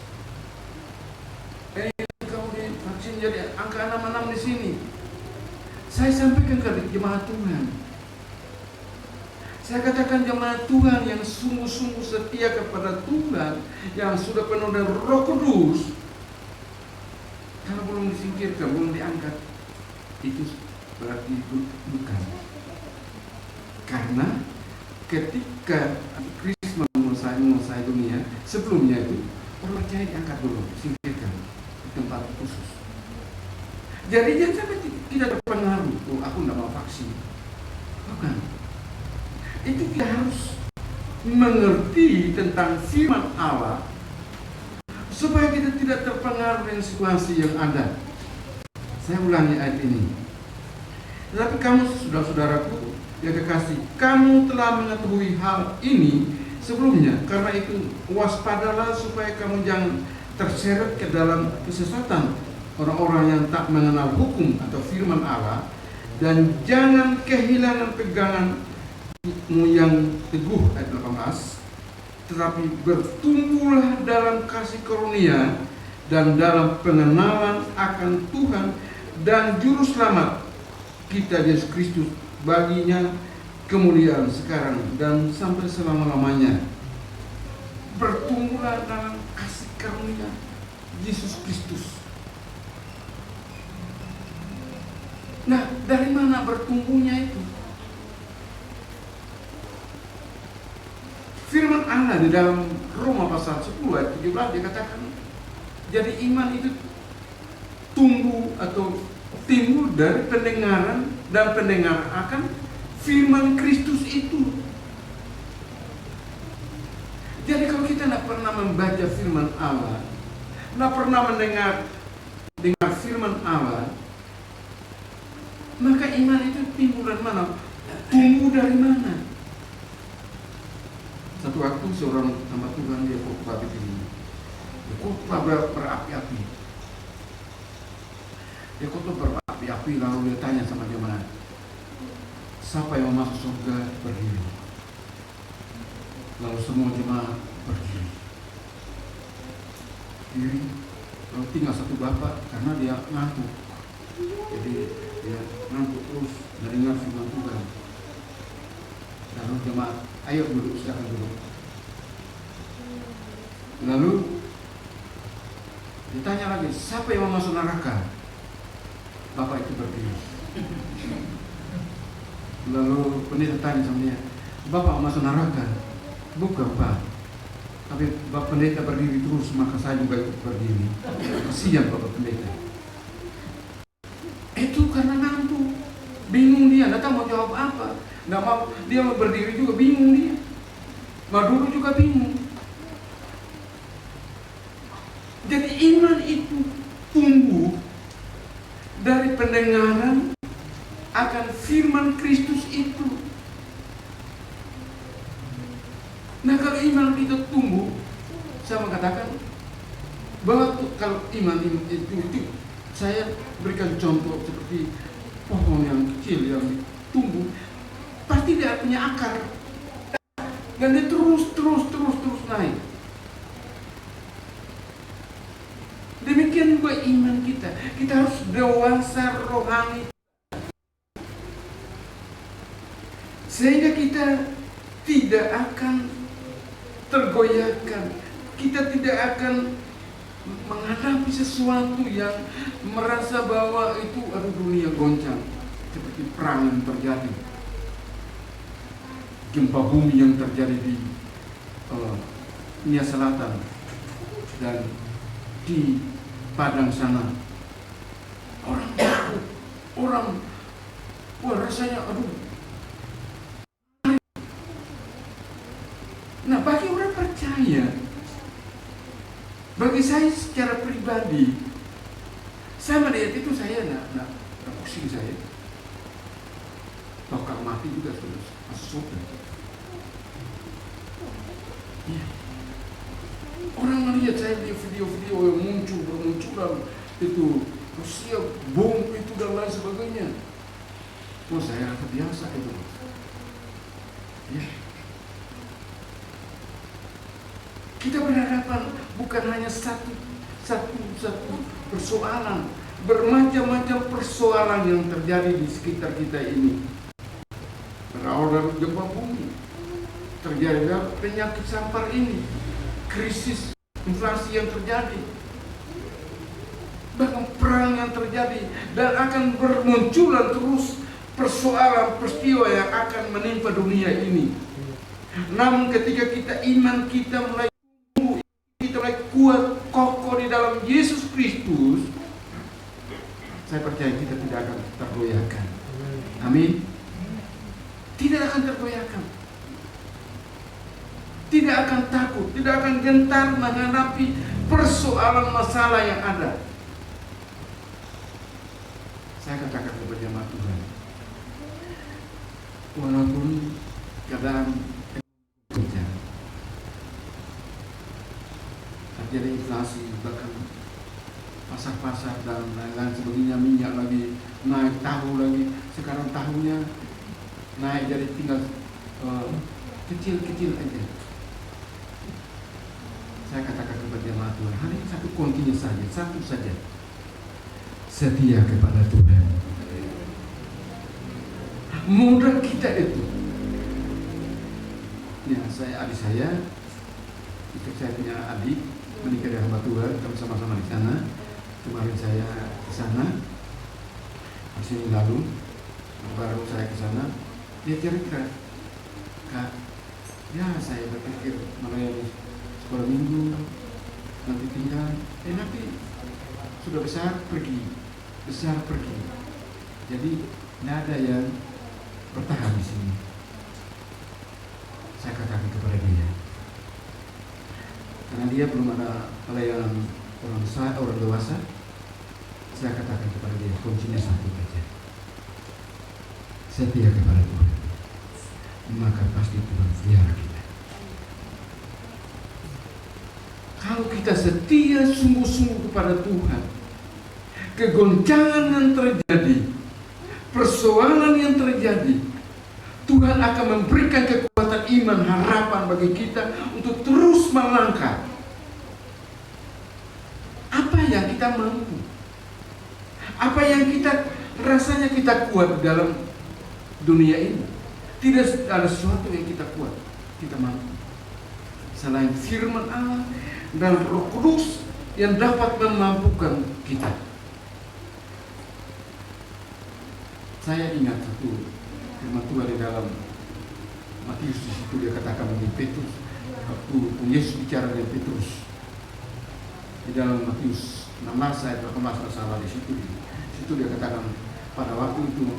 Saya sampaikan ke jemaat Tuhan. Saya katakan jemaat Tuhan yang sungguh-sungguh setia kepada Tuhan, yang sudah penuh dengan Roh Kudus, kalau belum disingkirkan, belum diangkat, itu berarti bukan. Karena ketika Kristus menguasai dunia, sebelumnya itu orang percaya diangkat dulu, disingkirkan di tempat khusus. Jadi jangan sampai tidak terpengaruh. Oh, aku tidak mau vaksin. Bukan. Itu kita harus mengerti tentang firman Allah supaya kita tidak terpengaruh dengan situasi yang ada. Saya ulangi ayat ini. Tetapi kamu, saudara-saudaraku yang kekasih, kamu telah mengetahui hal ini sebelumnya. Karena itu waspadalah supaya kamu jangan terseret ke dalam kesesatan orang-orang yang tak mengenal hukum atau firman Allah, dan jangan kehilangan peganganmu yang teguh, ayat 18, tetapi bertumbuhlah dalam kasih karunia dan dalam pengenalan akan Tuhan dan Juru Selamat kita Yesus Kristus, baginya kemuliaan sekarang dan sampai selama-lamanya. Bertumbuhlah dalam kasih karunia Yesus Kristus. Nah, dari mana bertumbuhnya itu? Firman Allah di dalam Roma pasal 10 ayat 17 dikatakan, jadi iman itu tumbuh atau timbul dari pendengaran dan pendengaran akan firman Kristus itu. Jadi kalau kita tidak pernah membaca firman Allah, tidak pernah mendengar firman Allah, maka iman itu timbul dari mana? Tumbuh dari mana? Satu waktu seorang hamba Tuhan dia khotbah begini. Dia khotbah berapi-api. Dia khotbah berapi-api, lalu dia tanya sama jemaat, siapa yang mau masuk surga berdiri? Lalu semua jemaat berdiri. Lalu tinggal satu bapak karena dia ngantuk. Jadi dia ngantuk terus mendengar firman Tuhan. Lalu jemaat, ayo duduk, silakan duduk. Lalu ditanya lagi, siapa yang mau masuk neraka? Bapak itu berdiri. Lalu pendeta tanya sama dia, Bapak masuk neraka? Bukan, Pak. Tapi Bapak pendeta berdiri terus, maka saya juga ikut berdiri. Kasihan Bapak pendeta. Itu karena ngantuk, bingung dia, nggak tahu mau jawab apa. Nggak mau, dia mau berdiri juga bingung dia, mau duduk juga bingung. Jadi iman itu tumbuh dari pendengaran akan firman Kristus itu. Nah, kalau iman kita tumbuh, saya mengatakan bahwa kalau iman itu saya berikan contoh seperti pohon yang kecil yang tumbuh, pasti dia punya akar dan dia terus naik. Demikian juga iman kita. Kita harus dewasa rohani sehingga kita tidak akan tergoyahkan. Kita tidak akan menghadapi sesuatu yang merasa bahwa itu dunia goncang, seperti perang yang terjadi, gempa bumi yang terjadi di Nia Selatan dan di Padang sana. Orang takut, rasanya Nah, bagi orang percaya, bagi saya secara pribadi, saya melihat itu saya nak pusing saya. Toh kalau mati juga sudah masuk surga. Ya. Orang melihat saya di video-video yang bermunculan itu Rusia bom itu dan lain sebagainya. Oh, saya rasa biasa itu. Ya. Kita berhadapan bukan hanya satu persoalan, bermacam-macam persoalan yang terjadi di sekitar kita ini. Berawal dari gempa bumi, terjadi dari penyakit sampar ini, krisis inflasi yang terjadi, bahkan perang yang terjadi, dan akan bermunculan terus persoalan peristiwa yang akan menimpa dunia ini. Namun ketika iman kita mulai tumbuh, kita mulai kuat, kokoh di dalam Yesus Kristus, saya percaya kita tidak akan tergoyahkan. Amin. Tidak akan tergoyahkan. Tidak akan takut, tidak akan gentar menghadapi persoalan masalah yang ada. Saya katakan kepada jemaat Tuhan, walaupun keadaan terjadi inflasi, bahkan pasar-pasar dan lain-lain sebagainya, minyak lagi naik, tahu lagi, sekarang tahunya naik jadi tinggal kecil-kecil aja. Saya katakan kepada jemaat Tuhan, hanya satu kuncinya saja, satu saja, setia kepada Tuhan. Modal kita itu, ya adik saya, itu saya punya adik menikah dengan hamba Tuhan, kami sama-sama di sana. Kemarin saya ke sana, masih lalu, baru saya ke sana, dia cerita, Kak, ya saya berpikir melayani sekolah minggu, nanti tinggal, nanti sudah besar pergi, jadi tidak ada yang bertahan di sini. Saya katakan kepada dia, karena dia belum ada pelayanan orang dewasa, saya katakan kepada dia, kuncinya satu saja, setia kepada Tuhan, maka pasti Tuhan pelihara kita. Kalau kita setia sungguh-sungguh kepada Tuhan, kegoncangan yang terjadi, persoalan yang terjadi, Tuhan akan memberikan kekuatan iman, harapan bagi kita untuk terus melangkah. Apa yang kita mampu, apa yang kita rasanya kita kuat dalam dunia ini, tidak ada sesuatu yang kita kuat, kita mampu selain firman Allah dan Roh Kudus yang dapat memampukan kita. Saya ingat satu firman Tuhan di dalam Matius, di situ dia katakan bagi Petrus, waktu Yesus bicara dengan Petrus di dalam Matius 16 ayat 18 salah, di situ dia katakan pada waktu itu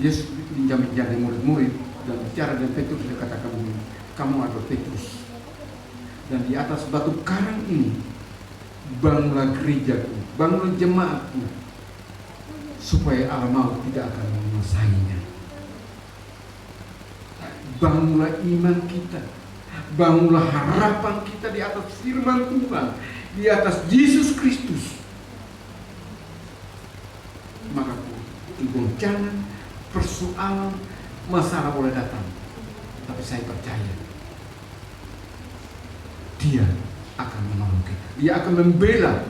Yesus bincang-bincang dengan murid-murid dan bicara dengan Petrus, dia katakan begini, kamu adalah Petrus, dan di atas batu karang ini bangunlah gerejaku, bangunlah jemaatku, supaya alam maut tidak akan menguasainya. Bangunlah iman kita, bangunlah harapan kita di atas firman Tuhan, di atas Yesus Kristus. Maka goncangan, persoalan, masalah boleh datang, tapi saya percaya Dia akan menolong kita, Dia akan membela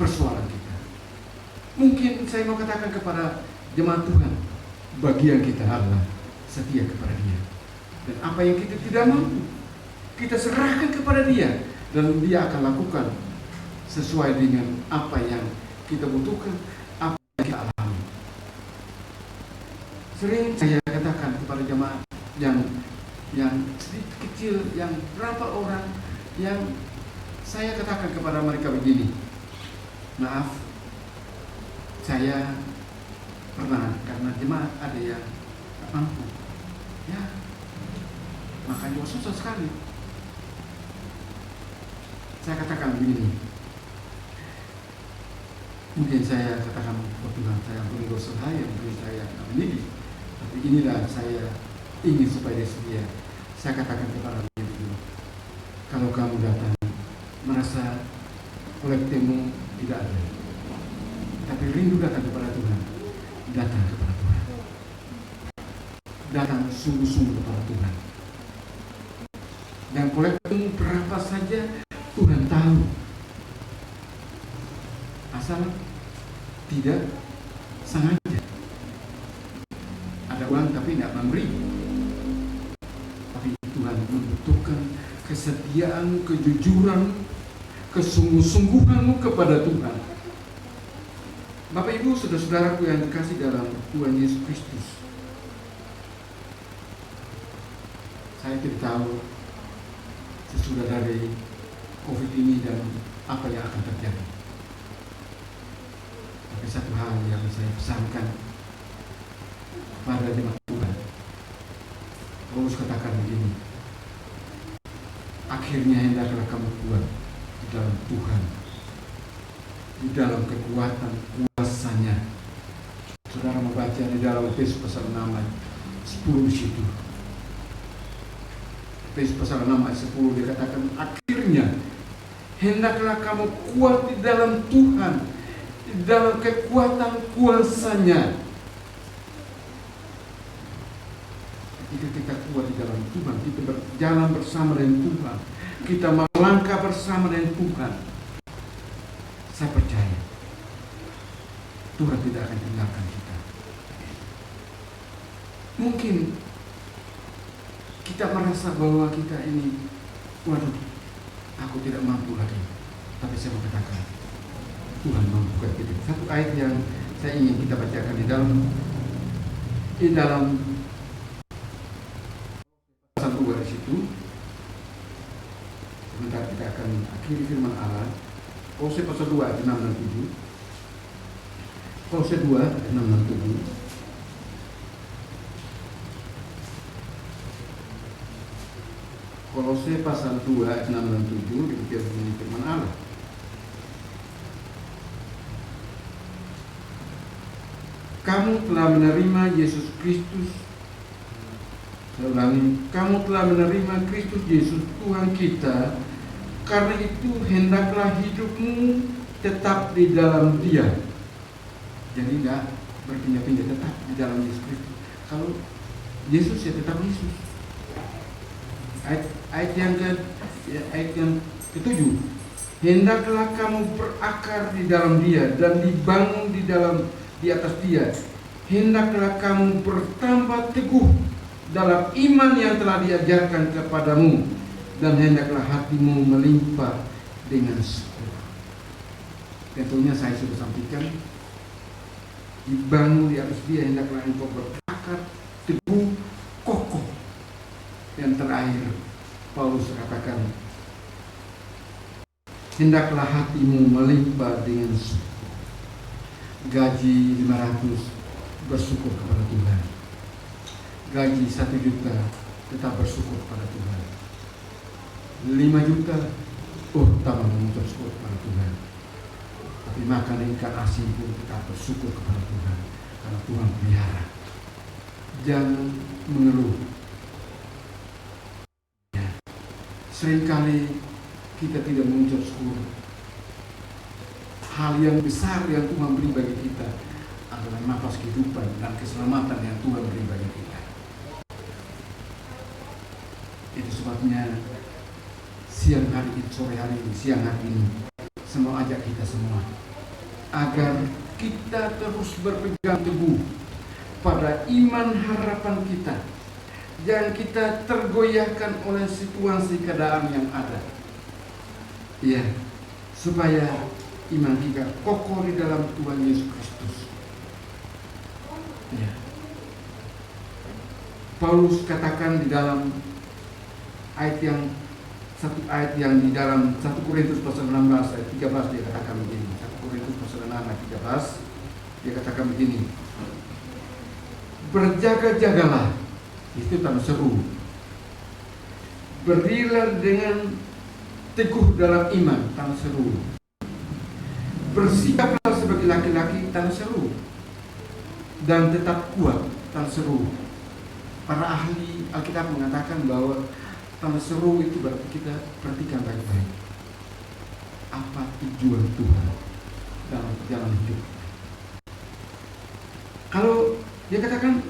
persoalan kita. Mungkin saya mau katakan kepada jemaat Tuhan, bagian kita adalah setia kepada Dia, dan apa yang kita tidak mampu, kita serahkan kepada Dia, dan Dia akan lakukan sesuai dengan apa yang kita butuhkan, apa yang kita alami. Sering saya katakan kepada jemaat yang sedikit kecil, yang berapa orang, yang saya katakan kepada mereka begini, maaf, saya pernah karena jemaat ada yang tak mampu, ya, makanya susah sekali. Saya katakan begini, mungkin saya katakan, oh Tuhan, saya ampuni dosa saya, mungkin saya mendidik, tapi inilah saya ingin supaya dia setia. Saya katakan kepada dia begini, kalau kamu datang merasa kolektemu tidak ada, tapi rindu datang kepada Tuhan, datang kepada Tuhan, datang sungguh-sungguh kepada Tuhan, dan kolektemu berapa saja Tuhan tahu, asal tidak sengaja. Ada uang tapi tidak memberi. Tapi Tuhan membutuhkan kesetiaan, kejujuran, kesungguh-sungguhanmu kepada Tuhan. Bapak Ibu, saudara-saudaraku yang dikasih dalam Tuhan Yesus Kristus, saya tidak tahu sesudah dari COVID ini dan apa yang akan terjadi. Tapi satu hal yang saya pesankan pada jemaat Tuhan, Paulus katakan begini, akhirnya hendaklah kamu kuat di dalam Tuhan, di dalam kekuatan kuasanya. Saudara membaca di dalam Efesus pasal 6 ayat 10 di situ. Efesus pasal 6 ayat 10 dikatakan, akhirnya hendaklah kamu kuat di dalam Tuhan, di dalam kekuatan kuasanya. Ketika kita kuat di dalam Tuhan, kita berjalan bersama dengan Tuhan, kita melangkah bersama dengan Tuhan, saya percaya Tuhan tidak akan tinggalkan kita. Mungkin kita merasa bahwa kita ini, waduh, aku tidak mampu lagi. Tapi saya mau katakan, Tuhan mampukan kita. Satu ayat yang saya ingin kita bacakan di dalam pasal 2 di situ. Sebentar kita akan akhiri firman Allah. Kolose pasal 2 ayat 6 dan 7. Kolose 2 ayat 6 dan 7. Kolose pasal 2 ayat 6 dan 7 demikian bunyi firman Allah. Kamu telah menerima Yesus Kristus. Saya ulangi, kamu telah menerima Kristus Yesus Tuhan kita. Karena itu hendaklah hidupmu tetap di dalam Dia. Jadi tidak berpindah-pindah, tetap di dalam Yesus Kristus. Kalau Yesus ya tetap Yesus. Ayat yang ketujuh, hendaklah kamu berakar di dalam Dia dan dibangun di atas Dia. Hendaklah kamu bertambah teguh dalam iman yang telah diajarkan kepadamu, dan hendaklah hatimu melimpah dengan syukur. Tentunya saya sudah sampaikan, dibangun di atas Dia, hendaklah engkau berakar teguh, kokoh. Yang terakhir, Paulus katakan, hendaklah hatimu melimpah dengan syukur. Gaji 500, bersyukur kepada Tuhan. Gaji 1 juta, tetap bersyukur kepada Tuhan. 5 juta, tambah mengucap syukur kepada Tuhan. Tapi makan ikan asin pun tetap bersyukur kepada Tuhan, karena Tuhan pelihara. Jangan mengeluh. Seringkali kita tidak mengucap syukur. Hal yang besar yang Tuhan beri bagi kita adalah nafas kehidupan dan keselamatan yang Tuhan beri bagi kita. Itu sebabnya siang hari ini, saya mau ajak kita semua agar kita terus berpegang teguh pada iman harapan kita. Jangan kita tergoyahkan oleh situasi keadaan yang ada. Ya, supaya iman kita kokoh di dalam Tuhan Yesus Kristus. Ya. Paulus katakan di dalam satu ayat yang di dalam 1 Korintus pasal 16 ayat 13 dia katakan begini. 1 Korintus pasal 6 ayat 13 dia katakan begini. Berjaga-jagalah, itu tanda seru. Berdirilah dengan teguh dalam iman, tanda seru. Bersikaplah sebagai laki-laki, tanda seru. Dan tetap kuat, tanda seru. Para ahli Alkitab mengatakan bahwa tanda seru itu berarti kita perhatikan baik-baik. Apa tujuan Tuhan dalam perjalanan hidup? Kalau dia katakan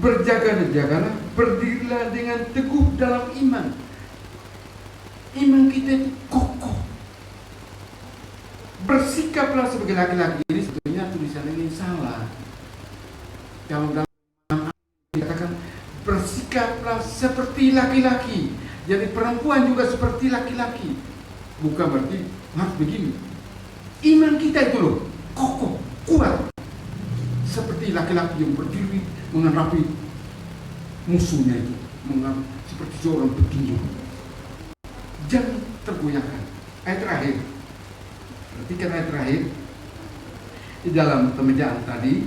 berjaga-jagalah, berdirilah dengan teguh dalam iman. Iman kita itu kokoh. bersikaplah sebagai laki-laki. Ini sebetulnya tulisan ini salah. Kalau dalam dikatakan bersikaplah seperti laki-laki. Jadi perempuan juga seperti laki-laki. Bukan berarti harus begini. Iman kita itu loh kokoh, kuat. Seperti laki-laki yang berdiri menghadapi musuhnya itu, seperti seorang petinju. Jangan tergoyahkan. Ayat terakhir. Perhatikan ayat terakhir. Di dalam pemejaan tadi,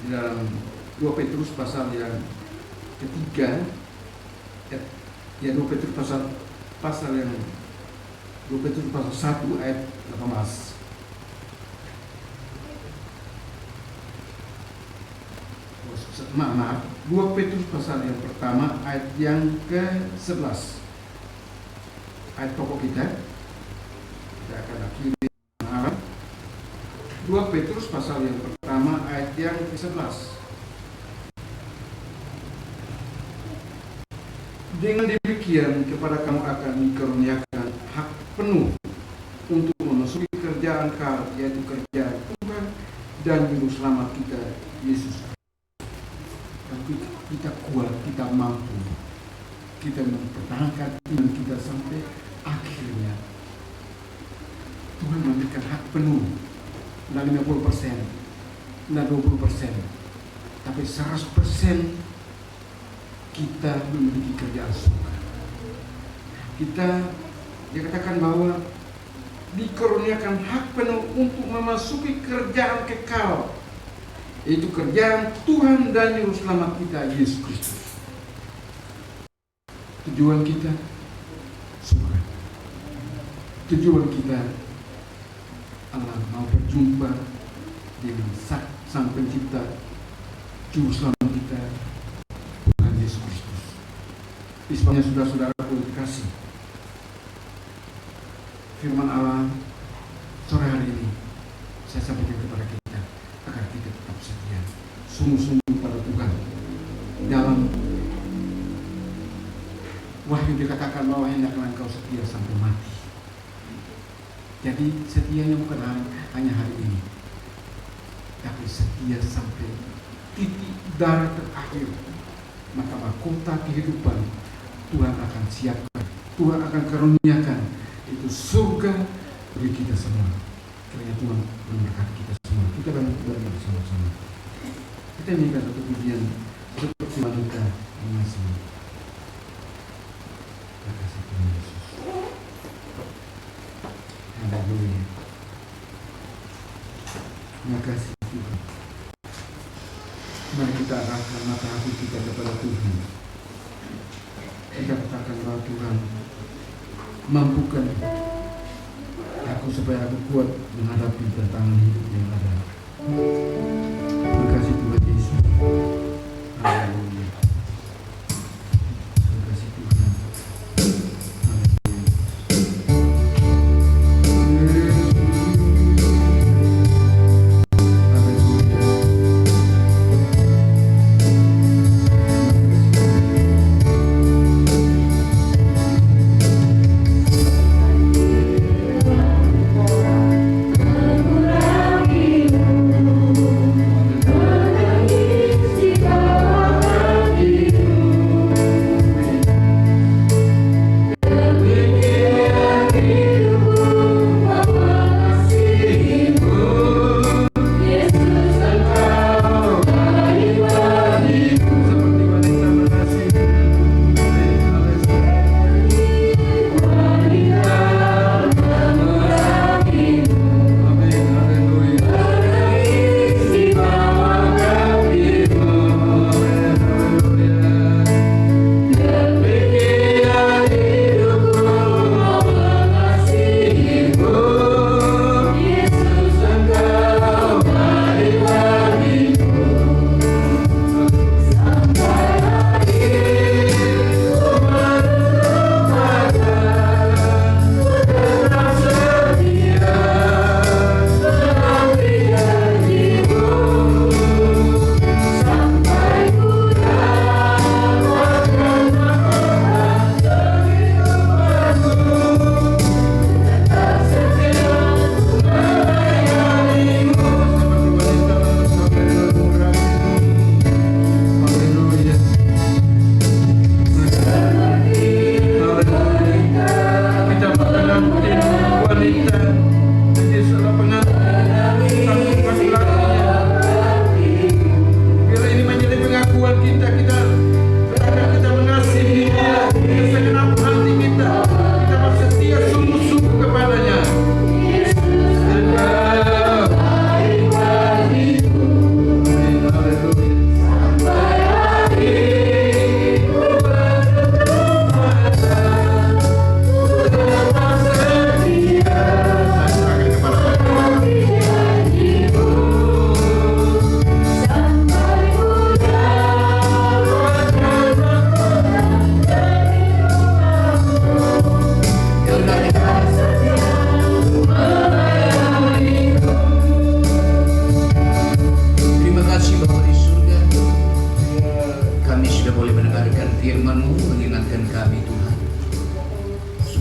di dalam 2 Petrus pasal yang ketiga, ya 2 Petrus pasal yang 2 Petrus pasal 1 ayat 18. Maaf, 2 Petrus pasal yang pertama ayat yang ke-11. Ayat pokok kita akan akhiri. 2 Petrus pasal yang pertama ayat yang ke-11. Dengan demikian kepada kamu akan dikaruniakan hak penuh untuk memasuki kerjaan kau, yaitu kerjaan Tuhan dan juru selamat kita Yesus. Tapi kita kuat, kita mampu, kita mempertahankan iman kita sampai akhirnya. Tuhan memberikan hak penuh, nah 50%, nah 20%, tapi 100% kita memiliki kerjaan surga. Kita dikatakan bahwa dikaruniakan hak penuh untuk memasuki kerjaan kekal, yaitu kerjaan Tuhan dan Juru Selamat kita Yesus Kristus. Tujuan kita surga. Tujuan kita Allah mau berjumpa dengan Sang Pencipta, Juru Selamat kita, Tuhan Yesus Kristus. Istilahnya saudara-saudara pun dikasih. Firman Allah sore hari ini saya sampaikan kepada kita agar kita tetap setia, sungguh-sungguh pada Tuhan. Dalam Wahyu dikatakan bahwa hendaklah engkau setia sampai mati. Jadi setianya bukan hanya hari ini, tapi setia sampai titik darah terakhir. Maka mahkota kehidupan Tuhan akan siapkan, Tuhan akan karuniakan, itu surga bagi kita semua. Kiranya Tuhan memberkati kita semua. Kita bangun bersama-sama. Kita nyanyikan satu pujian seperti wanita mengasihi. Terima kasih Tuhan Yesus. Haleluya. Terima kasih Tuhan. Mari kita arahkan mata hati kita kepada Tuhan. Kita katakan bahwa Tuhan, mampukan aku supaya aku kuat menghadapi tantangan hidup yang ada. Terima kasih Tuhan Yesus. Haleluya. Terima kasih Tuhan. Haleluya.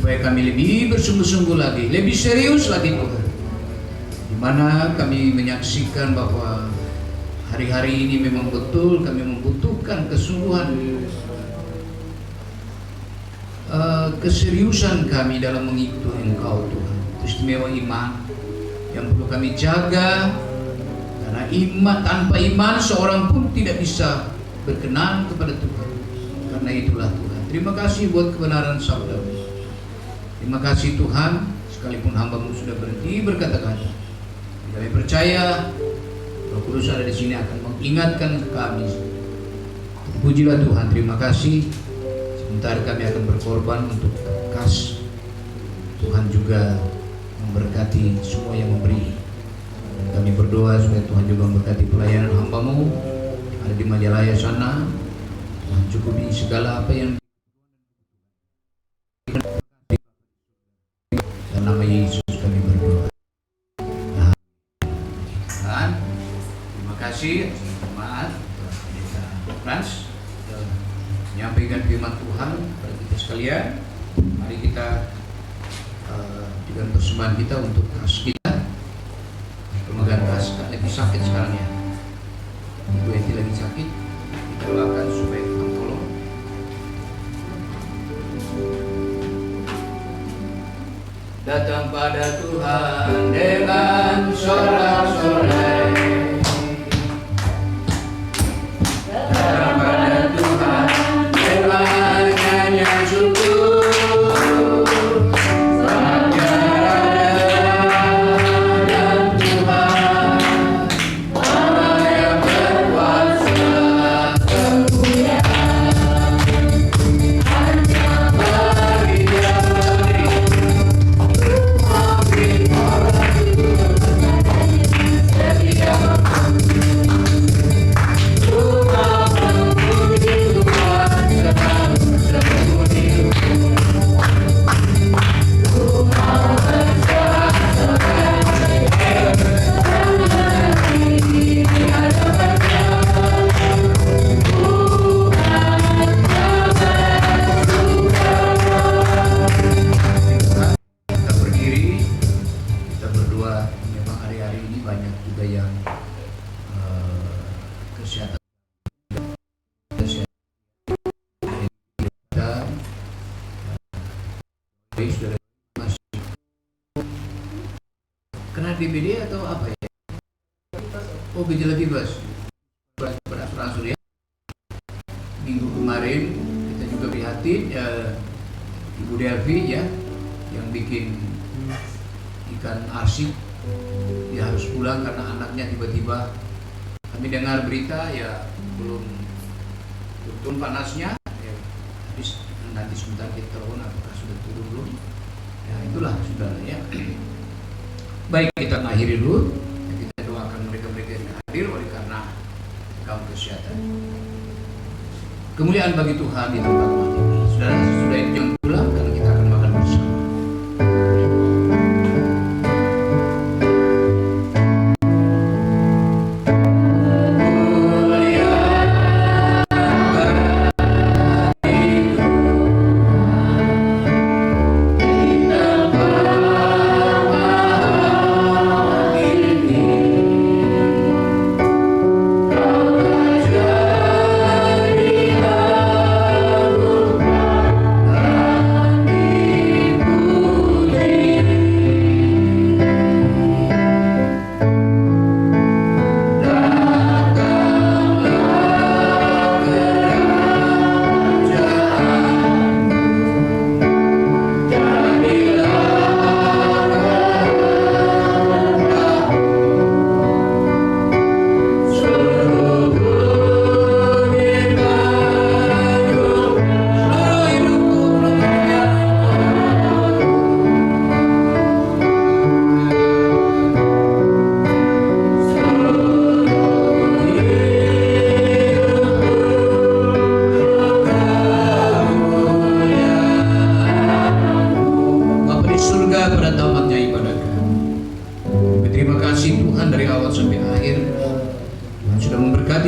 supaya kami lebih bersungguh-sungguh lagi, lebih serius lagi Tuhan, di mana kami menyaksikan bahwa hari-hari ini memang betul kami membutuhkan kesungguhan, keseriusan kami dalam mengikuti Engkau Tuhan. Istimewa iman yang perlu kami jaga, karena iman, tanpa iman seorang pun tidak bisa berkenan kepada Tuhan. Karena itulah Tuhan, terima kasih buat kebenaran sabda-Mu. Terima kasih Tuhan, sekalipun hamba-Mu sudah berhenti berkata-kata, kami percaya Roh Kudus ada di sini akan mengingatkan kami. Pujilah Tuhan, terima kasih. Sebentar kami akan berkorban untuk kas. Tuhan juga memberkati semua yang memberi. Kami berdoa supaya Tuhan juga memberkati pelayanan hamba-Mu ada di Majalaya sana. Tuhan cukupi segala apa yang dalam nama Yesus kami berdoa. Tuhan, terima kasih. Maaf, kita Frans menyampaikan firman Tuhan kepada kita sekalian. Mari kita dengan persembahan kita untuk kas kita. Pemegang kas lagi sakit sekarang ya. Ibu Eti lagi sakit. Kita doakan supaya Tuhan tolong. Datang pada Tuhan dengan sorak-sorai. Datang pada Tuhan dengan nyanyian syukur. Kena DBD atau apa ya? Oh, gejala bebas. Perasaan surya. Minggu kemarin kita juga prihatin Ibu Delvi ya, yang bikin ikan arsik, dia harus pulang karena anaknya tiba-tiba. Kami dengar berita ya belum turun panasnya. Ya, habis nanti sebentar kita telepon apakah sudah turun belum. Ya itulah saudara ya. Baik, kita akhiri dulu. Kita doakan mereka-mereka yang hadir oleh karena kaum kesehatan. Kemuliaan bagi Tuhan di tempat mati. Saudara, sesudah itu jangan pulang karena kita akan makan bersama.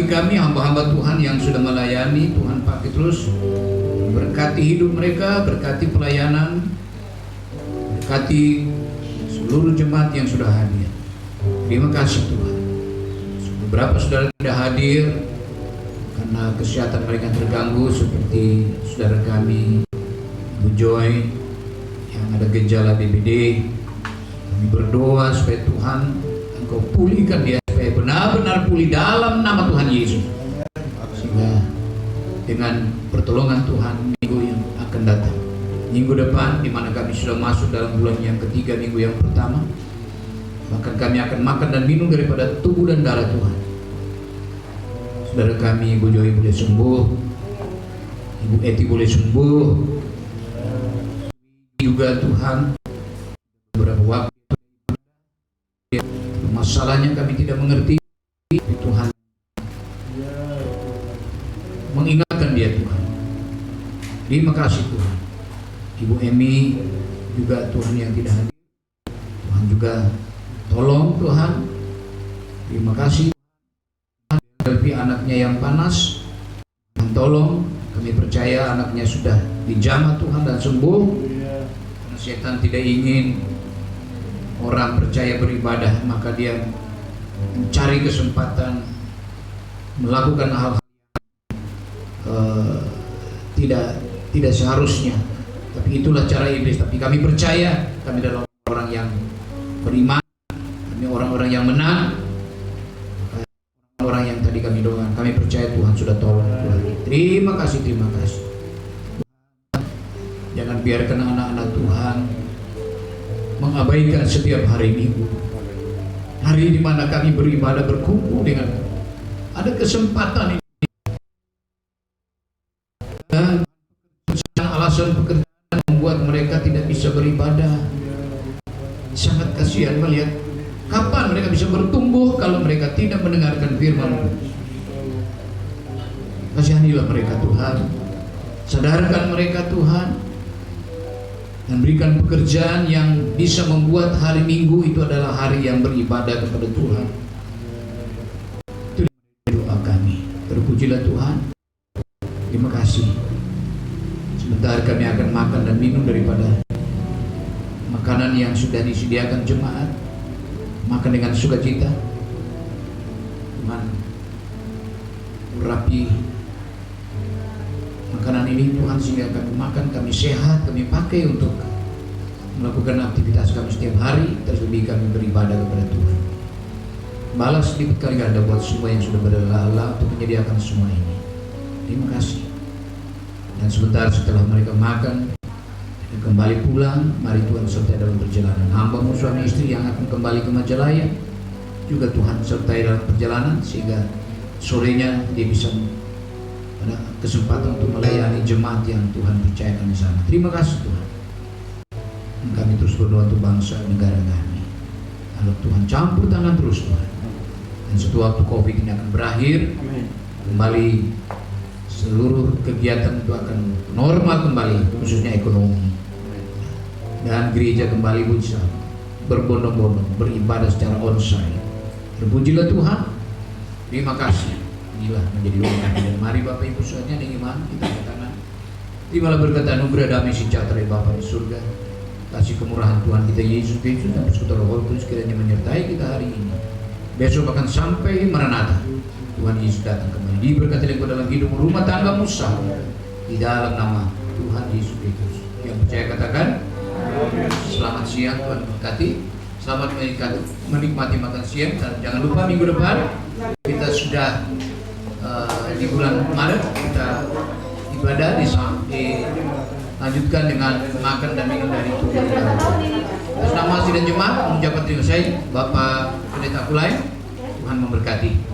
Kami hamba-hamba Tuhan yang sudah melayani, Tuhan pakai terus berkati hidup mereka, berkati pelayanan, Berkati seluruh jemaat yang sudah hadir. Terima kasih Tuhan. Beberapa saudara tidak hadir karena kesehatan mereka terganggu, seperti saudara kami Ibu Joy yang ada gejala DBD. Kami berdoa supaya Tuhan Engkau pulihkan dia, supaya benar-benar pulih dalam nama Tuhan Yesus, sehingga dengan pertolongan Tuhan minggu yang akan datang, minggu depan, di mana kami sudah masuk dalam bulan yang ketiga, minggu yang pertama, maka kami akan makan dan minum daripada tubuh dan darah Tuhan. Saudara kami Ibu Joy boleh sembuh, Ibu Eti boleh sembuh juga Tuhan. Beberapa waktu masalahnya kami tidak mengerti, Tuhan mengingatkan dia Tuhan. Terima kasih Tuhan. Ibu Emi juga Tuhan yang tidak hadir, Tuhan juga tolong Tuhan. Terima kasih Tuhan. Anaknya yang panas, Tuhan tolong. Kami percaya anaknya sudah dijamah Tuhan dan sembuh. Karena setan tidak ingin orang percaya beribadah, maka dia mencari kesempatan melakukan hal-hal tidak seharusnya. Tapi itulah cara iblis. Tapi kami percaya kami adalah orang yang beriman, kami orang-orang yang menang, orang yang tadi kami doakan. Kami percaya Tuhan sudah tolong Tuhan. Terima kasih, terima kasih. Jangan biarkan anak-anak Tuhan mengabaikan setiap hari Minggu, hari di mana kami beribadah, berkumpul dengan ada kesempatan ini. Dan alasan pekerjaan membuat mereka tidak bisa beribadah. Sangat kasihan melihat kapan mereka bisa bertumbuh kalau mereka tidak mendengarkan firman-Mu. Kasihanilah mereka Tuhan, sadarkan mereka Tuhan, dan berikan pekerjaan yang bisa membuat hari Minggu itu adalah hari yang beribadah kepada Tuhan. Itu doa kami. Terpujilah Tuhan. Terima kasih. Sebentar kami akan makan dan minum daripada makanan yang sudah disediakan jemaat. Makan dengan sukacita. Tuhan rapi makanan ini Tuhan, sehingga kami makan, kami sehat, kami pakai untuk melakukan aktivitas kami setiap hari, terlebih kami beribadah kepada Tuhan. Balas sedikit kali ganda buat semua yang sudah berlelah untuk menyediakan semua ini. Terima kasih. Dan sebentar setelah mereka makan dan kembali pulang, mari Tuhan sertai dalam perjalanan hamba-Mu suami istri yang akan kembali ke Majalaya. Juga Tuhan sertai dalam perjalanan, sehingga sorenya dia bisa ada kesempatan untuk melayani jemaat yang Tuhan percayakan di sana. Terima kasih Tuhan. Dan kami terus berdoa untuk bangsa negara kami. Kalau Tuhan campur tangan terus Tuhan. Dan suatu waktu COVID ini akan berakhir, kembali seluruh kegiatan itu akan normal kembali, khususnya ekonomi. Dan gereja kembali bisa berbondong-bondong beribadah secara onsite. Terpujilah Tuhan. Terima kasih. Inilah menjadi doa kami, dan mari Bapak Ibu saudara dengan iman kita angkat tangan. Terimalah berkat anugerah damai sejahtera Bapa di surga, kasih kemurahan Tuhan kita Yesus Kristus dan persekutuan Roh Kudus kiranya menyertai kita hari ini. Besok akan sampai Maranatha, Tuhan Yesus datang kembali. Diberkati engkau dalam hidup rumah tanggamu sah, di dalam nama Tuhan Yesus Kristus. Yang percaya katakan selamat siang, Tuhan berkati. Selamat menikmati makan siang, dan jangan lupa minggu depan kita sudah di bulan Maret kita ibadah dilanjutkan dengan makan dan minum dari tubuh kita. Atas nama sidang jemaat mengucapkan terima kasih Bapak Pendeta Kulai. Tuhan memberkati.